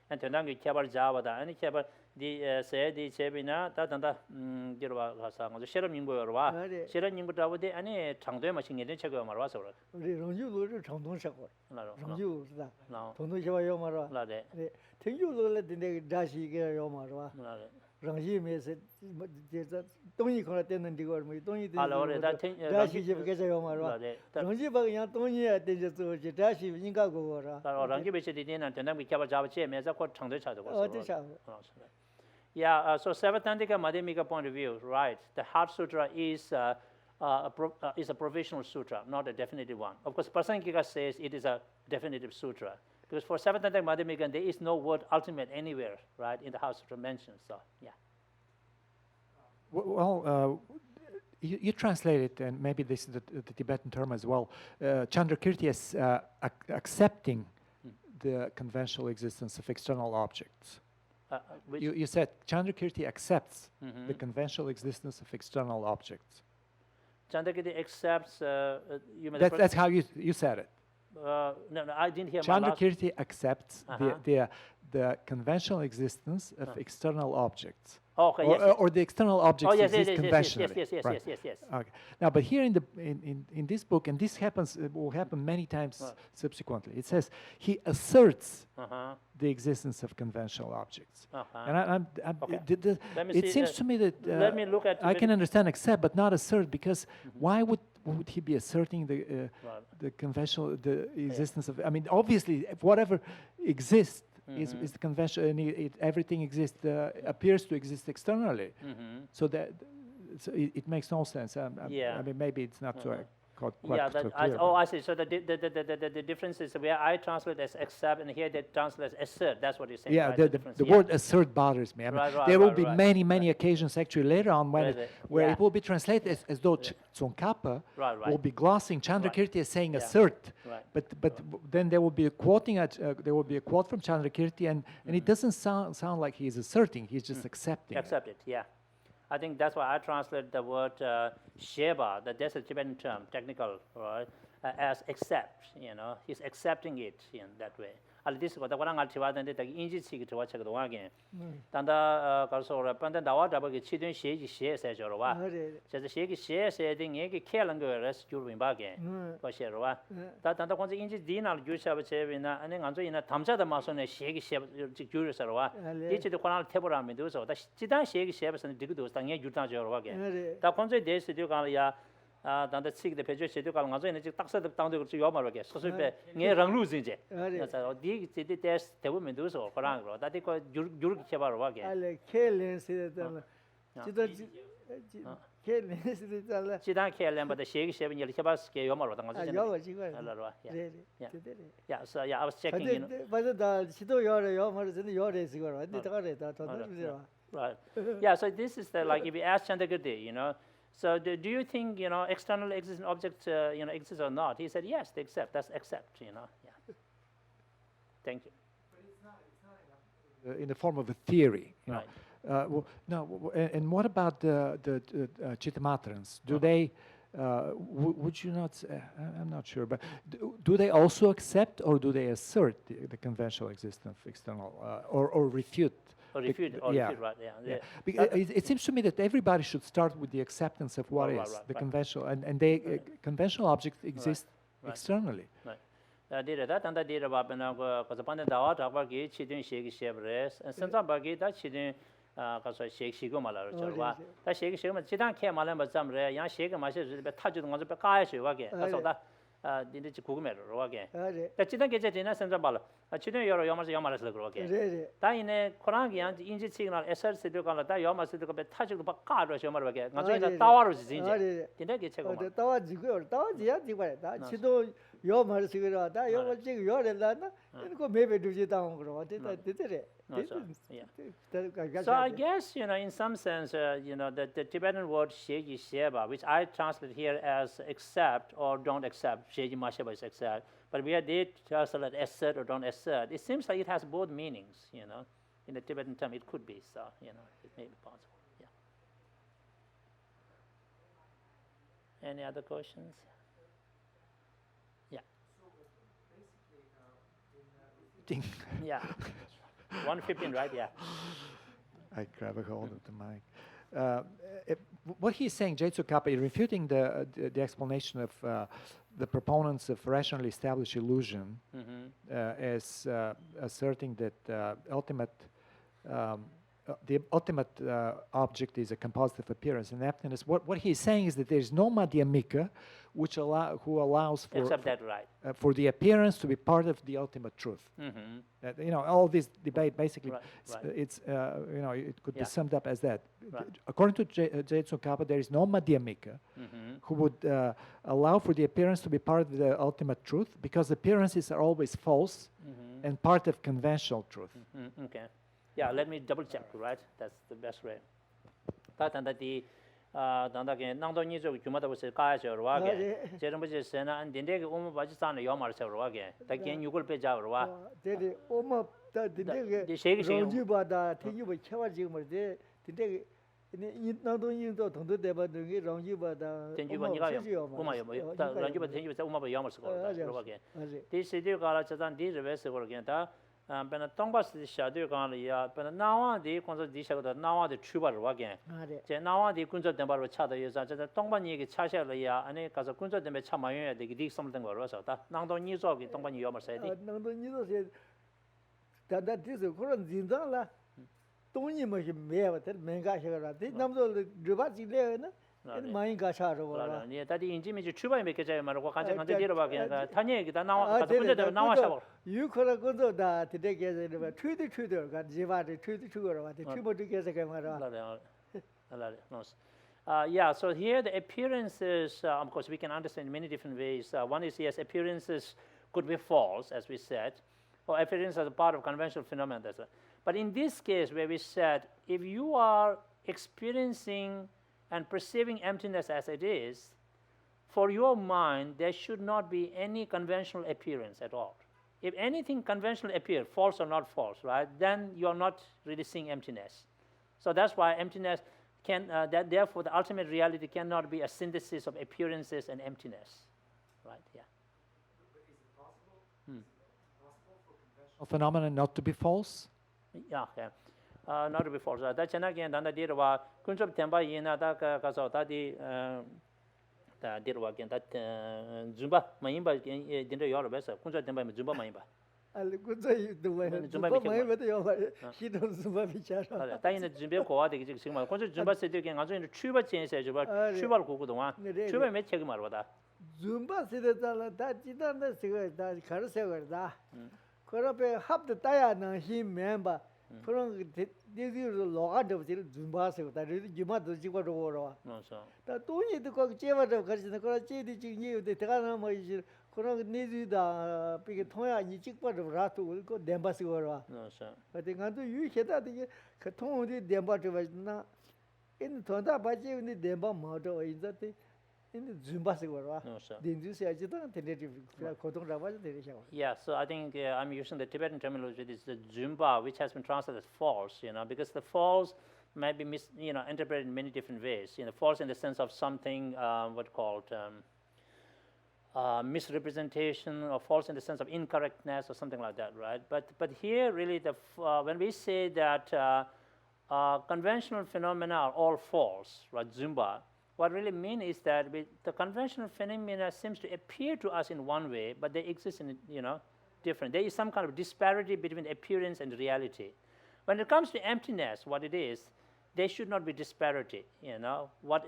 and tendang ge kyabar jawa da ani kyabar di se di chebina ta tanda jorwa gasa ngo sheram ningbo yorwa sheram ningbo dawo de ani changdoe ma singye de chego marwa so ra 우리 롱유로 를 정동 샤고 롱유是的 no 동동 샤와 요 말아 la de 땡유로 래 데 다시 게 요 말아 la de 랑시 메세 제자 동이 거라 때는 디고 뭐 동이 다시 제 그게 요 말아 랑시 바 그냥 동이야 되지 저 다시 인가 거라 랑기 베체 디는 tendang ge kyabar jawa che meza ko changdoe cha go 어디 샤 Yeah, so Savatandika Madhyamika point of view, right? The Heart Sutra is a provisional sutra, not a definitive one. Of course, Prasangika says it is a definitive sutra. Because for Savatandika Madhyamika, there is no word ultimate anywhere, right, in the Heart Sutra mentioned. So, yeah. Well, you translate it, and maybe this is the Tibetan term as well, Chandrakirti as accepting the conventional existence of external objects. Which You said Chandrakirti accepts Mhm. the conventional existence of external objects. Chandrakirti accepts. You mean That's how you said it. no, I didn't hear my last. Chandrakirti accepts Uh-huh. the conventional existence of external objects. Okay, yes. Or the external objects Oh yes, exist yes, yes, conventionally. yes. Right. Yes. Okay. Now, but here in this book, and this happens will happen many times Right. subsequently. It says he asserts Uh-huh. the existence of conventional objects. Uh-huh. And Okay. Let me it see, seems to me that let me look at I can very- understand accept, but not assert, because why would he be asserting Right. the conventional the existence of? I mean, obviously, if whatever exists is the conventional, and everything exists appears to exist externally. So that it makes no sense. Yeah. I mean, maybe it's not so quite Yeah, so that, clear. I see. So the difference is where I translate as accept, and here they translate as assert. That's what you're saying. Yeah, right? the difference. word assert bothers me. I mean, Right, there will right, be right. many occasions actually later on when Right, where yeah. it will be translated as though Tsongkhapa Right. will be glossing Chandrakirti as saying Yeah. assert, Right. but then there will be a quoting there will be a quote from Chandrakirti, and it doesn't sound like he's asserting; he's just accepting. it. Accept it. Yeah. I think that's why I translate the word sheba, that's a Tibetan term, technical, right, as accept. He's accepting it in that way. This is what I'm talking about. Inji chigi to watch the one again. Tanda also, Panda Dawa double children shake shares as your wa. Says the shake shares saying a calendar as you win back again. For Sherwa. That under one's Inji dinner, Jewish Abachavina, and then answer in a Tamsa the Mason and shake Jewish or each of the Koran Tebura Medusa. That Chidan shake shares and Digudus, Tanya Jutan Jorwagan. That concept days to Dukalia. Dan the sick the page to call Mazin, it's taxed down to Yomarga. So, near run losing it. That's all. Dig the test the women do so for Anglo. That they call Jurk Chabarwaga. Ale kelen sidan. Chito kelen sidan. Chidan Kalam, but the shake shaving your Chabas Yomar. Yo chigwa. Yeah, so yeah, I was checking. You know. But the chito yo mar sin yo re sigwa. Ni takare ta to. Right. Yeah, so this is the, like if you ask Chandrakirti, so do you think, external existing objects, exist or not? He said, yes, they accept. That's accept, Yeah. Thank you. In the form of a theory. Right. And what about the Chittamatrans? Do they? Would you not? I'm not sure, but do they also accept, or do they assert the conventional existence of external, or refute? Or refute, yeah. Right? Yeah. Because it seems to me that everybody should start with the acceptance of what is the conventional, and they conventional objects exist externally. Right. Did that and I did about because upon the Dawa about gate, she didn't shake shares, and sometimes baggy that she didn't. Because I shake Shigomala, that shake Shigoma, she don't care Malamba some rare, young shake myself, but touch it on the Pakashi again. That's all that. Did it Kugumer again. The Chitan gets it in a central ball. A Chitan Yomas again. That in a Korangian, the Inji signal asserts the Dukan, that Yomas to be touched by card or Yomar again. Not the tower is in it. Did I get check? The tower is good. Tower is yet. Chito yo mar sigwa. That yo chig yo re lana. Inko maybe do it down. So I guess, in some sense, the Tibetan word Sheji Sheba, which I translate here as accept or don't accept, Sheji Masheba is accept, but where they translate assert or don't assert, it seems like it has both meanings, In the Tibetan term, it could be, so, it may be possible, yeah. Any other questions? Yeah. Yeah. 1:15, right? Yeah. I grab a hold of the mic. What he's saying, Gyeltsen Kappa, is refuting the explanation of the proponents of rationally established illusion as asserting that the ultimate object is a compositive appearance and emptiness. What he's saying is that there is no Madhyamika who allows for Except that, right. For the appearance to be part of the ultimate truth. All this debate basically, it's it could be summed up as that. Right. According to Gyeltsen Kappa, there is no Madhyamika who would allow for the appearance to be part of the ultimate truth, because appearances are always false and part of conventional truth. Okay. Yeah, let me double check, right? That's the best way. But and that 당다게 낭도 니조 주마다 보세 가야죠 와게 제름버지 세나 안 딘데게 오모 바지 산에 요마르세 와게 다게 육을 빼자 와 데데 오마 다 딘데게 런지바다 티유바 쳐와지 뭐데 딘데게 이 나도 인도 동도 대바등이 런지바다 tenjuba niga yo uma yo ta ranjuba tenjuba sa uma ba yamar so ro ba ge ti sidir kala chadan di rebe se gor ge ta pena tongba si shadir kan ya pena nawa di konso di sha da nawa de chuba ro ba ge je nawa di kunzo den ba ro cha da yo sa cha tongba ni ge cha sha le ya ane ka so kunzo den be cha ma yo de ge di som den go ro sa ta nang do ni zo ge tongba ni yamar sa di nang do ni zo se da da ti so ko ron jin da la 동이 뭐지 매와 될 맹가 해가라 대 남도 르바지 레나 많이 가샤로 라 니 다디 인지미 주 추바에 몇 개자 말고 간장 간장 데려 봐 그냥 타니 얘기다 나와 가서 혼자 돼 나와 샤워 유코라 건도다 되게 그 트위드 가 제바데 트위드 추거라 봐 트위드 계속 가 말아 yeah, so here the appearances, of course, we can understand in many different ways. One is, yes, appearances could be false, as we said, or appearances are part of conventional phenomena. That's but in this case, where we said, if you are experiencing and perceiving emptiness as it is, for your mind, there should not be any conventional appearance at all. If anything conventional appears, false or not false, right, then you are not really seeing emptiness. So that's why emptiness can, therefore the ultimate reality cannot be a synthesis of appearances and emptiness, right, yeah. But is it possible for conventional phenomena not to be false? Yeah, yeah. Not to be false. That's again, then the deal was Kunjab Temba Yena, Kazota, the deal again, that Zumba, Maimba, didn't you all better? Kunjab Temba, Zumba Maimba. I'll go say the way he does Zumba Vichara. Dying the Zumba Koa, the Sigma, Kunjab Zumba said you can answer in the Chuba change, Chuba Kukuduan, Chuba may check him out. Zumba said that didn't the Karaseva. 그러면 합도 따야는 힘 멤버 그런 디디로 로가도 준바서 다 주마도 지고로 오라 다 돈이도 거기 제바도 가지는 그런 제디 지니도 대가나 뭐 이제 그런 니디다 비게 통야 이 직바도 라도 그 덴바스 거라 근데 간도 유해다 되게 그 통이 덴바도 봤나 인 돈다 바지니 덴바 모도 이제때 Yeah, so I think I'm using the Tibetan terminology. This is the Zumba, which has been translated as false, because the false might be interpreted in many different ways. False in the sense of something misrepresentation, or false in the sense of incorrectness, or something like that, right? But here, really, when we say that conventional phenomena are all false, right? Zumba. What really means is that the conventional phenomena seems to appear to us in one way, but they exist in different. There is some kind of disparity between appearance and reality. When it comes to emptiness, what it is, there should not be disparity. What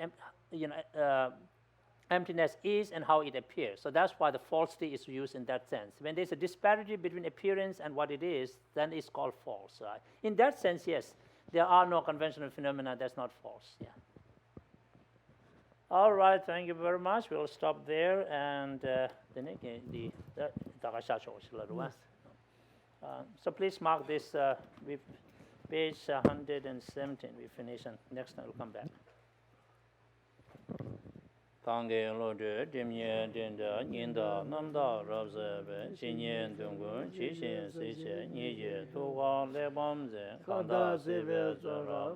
emptiness is and how it appears. So that's why the falsity is used in that sense. When there's a disparity between appearance and what it is, then it's called false. Right? In that sense, yes, there are no conventional phenomena that's not false. Yeah. All right, thank you very much. We'll stop there, and so please mark this page 117. We finish, and next time we'll come back. Tange lo de dimye denda nyinda namda rabze be jinyen dungun jishin seche nye towa lebam ze kanda sebe zara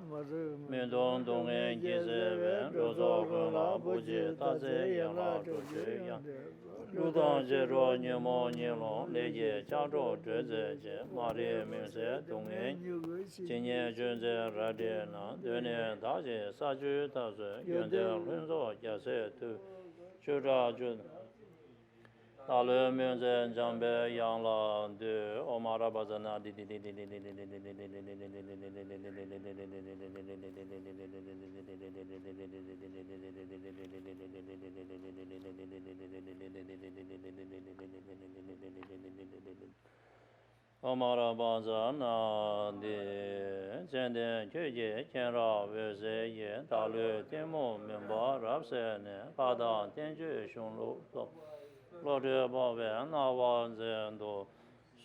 mendong dongen geze be rozo gona buje taze yala doje ya ludang je ro nyemo nyelo leje chado zhe je mare mense dongen jinyen junze rade na dene daje saju taze yende lunzo yase tu Chura Jun Talu Munzen Jambe Yangla de Omara Bazana Omara Bazana de Zenden Kye Kenra Veze Ye Talu Temo Mimba Rapsene Kada Tenju Shunlu Lode Babe Nawa Zendo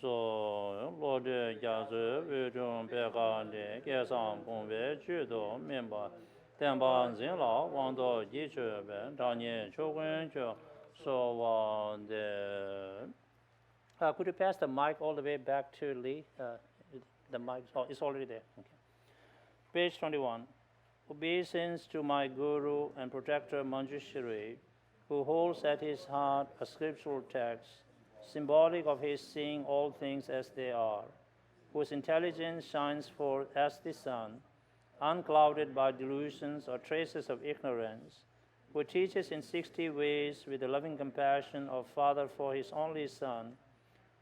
So Lode Gazu Vujun Pekande Kesang Pongbe Chudo Mimba Tenpa Zin Lao, Wang Do Yi Chue Ben, Dao Nian Chou Gun Chou, So Wang De. Could you pass the mic all the way back to Lee? The mic, oh, it's already there. Okay. Page 21. Obeisance to my Guru and protector Manjushri, who holds at his heart a scriptural text, symbolic of his seeing all things as they are, whose intelligence shines forth as the sun, unclouded by delusions or traces of ignorance, who teaches in 60 ways with the loving compassion of Father for his only Son,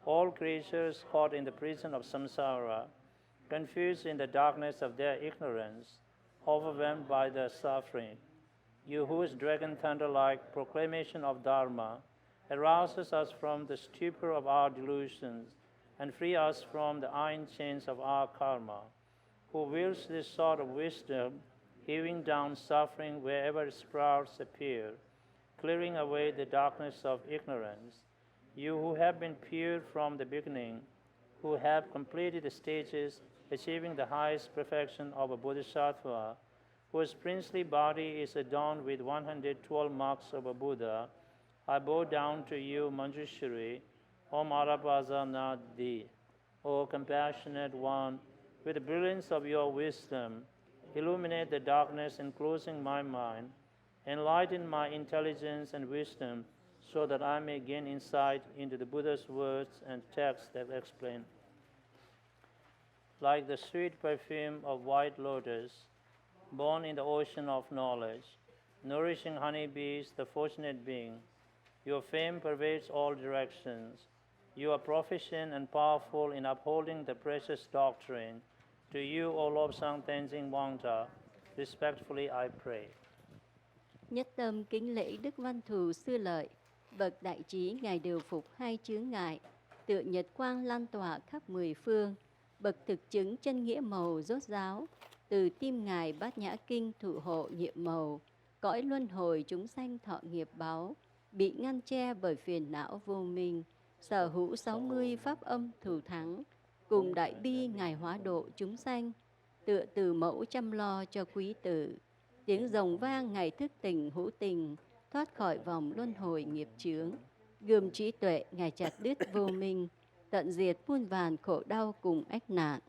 all creatures caught in the prison of samsara, confused in the darkness of their ignorance, overwhelmed by their suffering. You whose dragon thunder-like proclamation of Dharma arouses us from the stupor of our delusions and free us from the iron chains of our karma, who wields this sword of wisdom, hewing down suffering wherever sprouts appear, clearing away the darkness of ignorance. You who have been pure from the beginning, who have completed the stages achieving the highest perfection of a bodhisattva, whose princely body is adorned with 112 marks of a Buddha, I bow down to you, Manjushri, Om Arapaza Nadi, O compassionate one, with the brilliance of your wisdom, illuminate the darkness enclosing my mind, enlighten my intelligence and wisdom, so that I may gain insight into the Buddha's words and texts that explain. Like the sweet perfume of white lotus, born in the ocean of knowledge, nourishing honeybees, the fortunate being, your fame pervades all directions. You are proficient and powerful in upholding the precious doctrine. To you, O Lobsang Tenzin Wangta, respectfully I pray. Nhất tâm kính lễ Đức Văn Thù Sư Lợi, bậc đại trí ngài điều phục hai chướng ngại, tựa nhật quang lan tỏa khắp mười phương, bậc thực chứng chân nghĩa màu rốt ráo, từ tim ngài Bát Nhã Kinh thụ hộ nhiệm màu, cõi luân hồi chúng sanh thọ nghiệp báo, bị ngăn che bởi phiền não vô minh, sở hữu 60 pháp âm thủ thắng, cùng đại bi ngài hóa độ chúng sanh, tựa từ mẫu chăm lo cho quý tử. Tiếng rồng vang ngài thức tỉnh hữu tình, thoát khỏi vòng luân hồi nghiệp chướng. Gươm trí tuệ ngài chặt đứt vô minh, tận diệt muôn vàn khổ đau cùng ách nạn.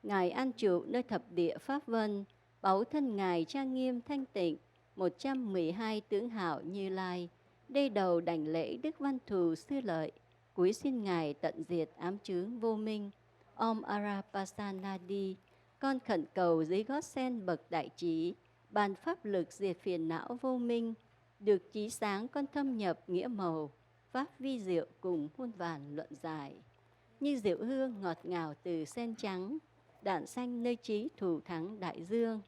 Ngài an trụ nơi thập địa pháp vân, báu thân ngài trang nghiêm thanh tịnh, 112 tướng hảo Như Lai. Đây đầu đảnh lễ Đức Văn Thù Sư Lợi, cúi xin ngài tận diệt ám chướng vô minh. Om Arapasanadi, con khẩn cầu dưới gót sen bậc đại trí, ban pháp lực diệt phiền não vô minh, được chí sáng con thâm nhập nghĩa màu, pháp vi diệu cùng muôn vàn luận giải. Như diệu hương ngọt ngào từ sen trắng, đản xanh nơi trí thủ thắng đại dương.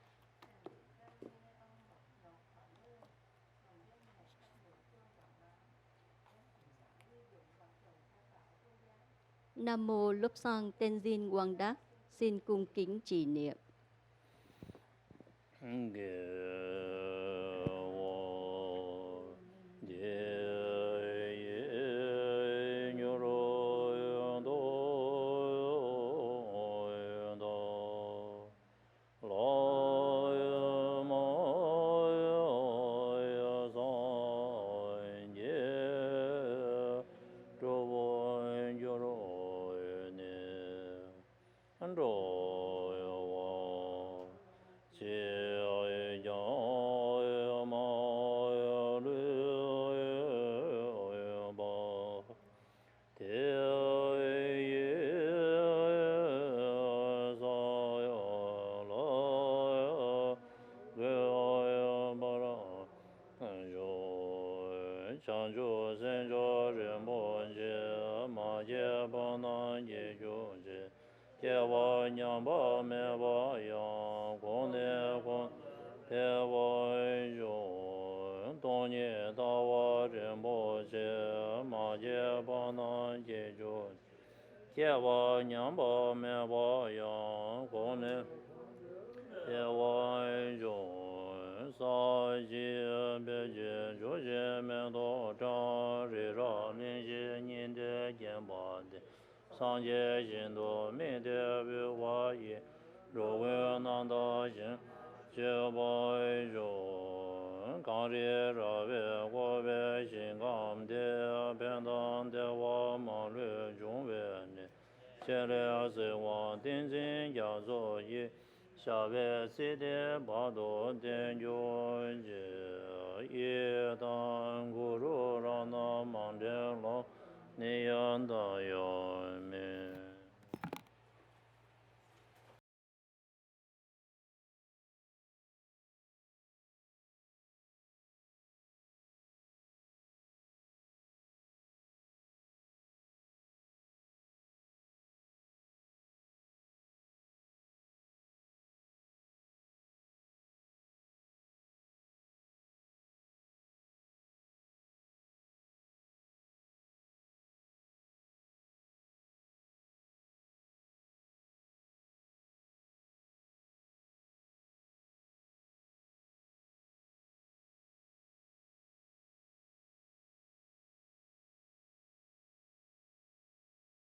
Nam mô Lobsang Tenzin Wangdak, xin cung kính trì niệm. ro we nan da yin je bai ro ga ri ra we wo we xin gam de ben dan de wa ma le zhong we ne che le se wa din jin ya zo yi xia we si de ba do den yo je ye da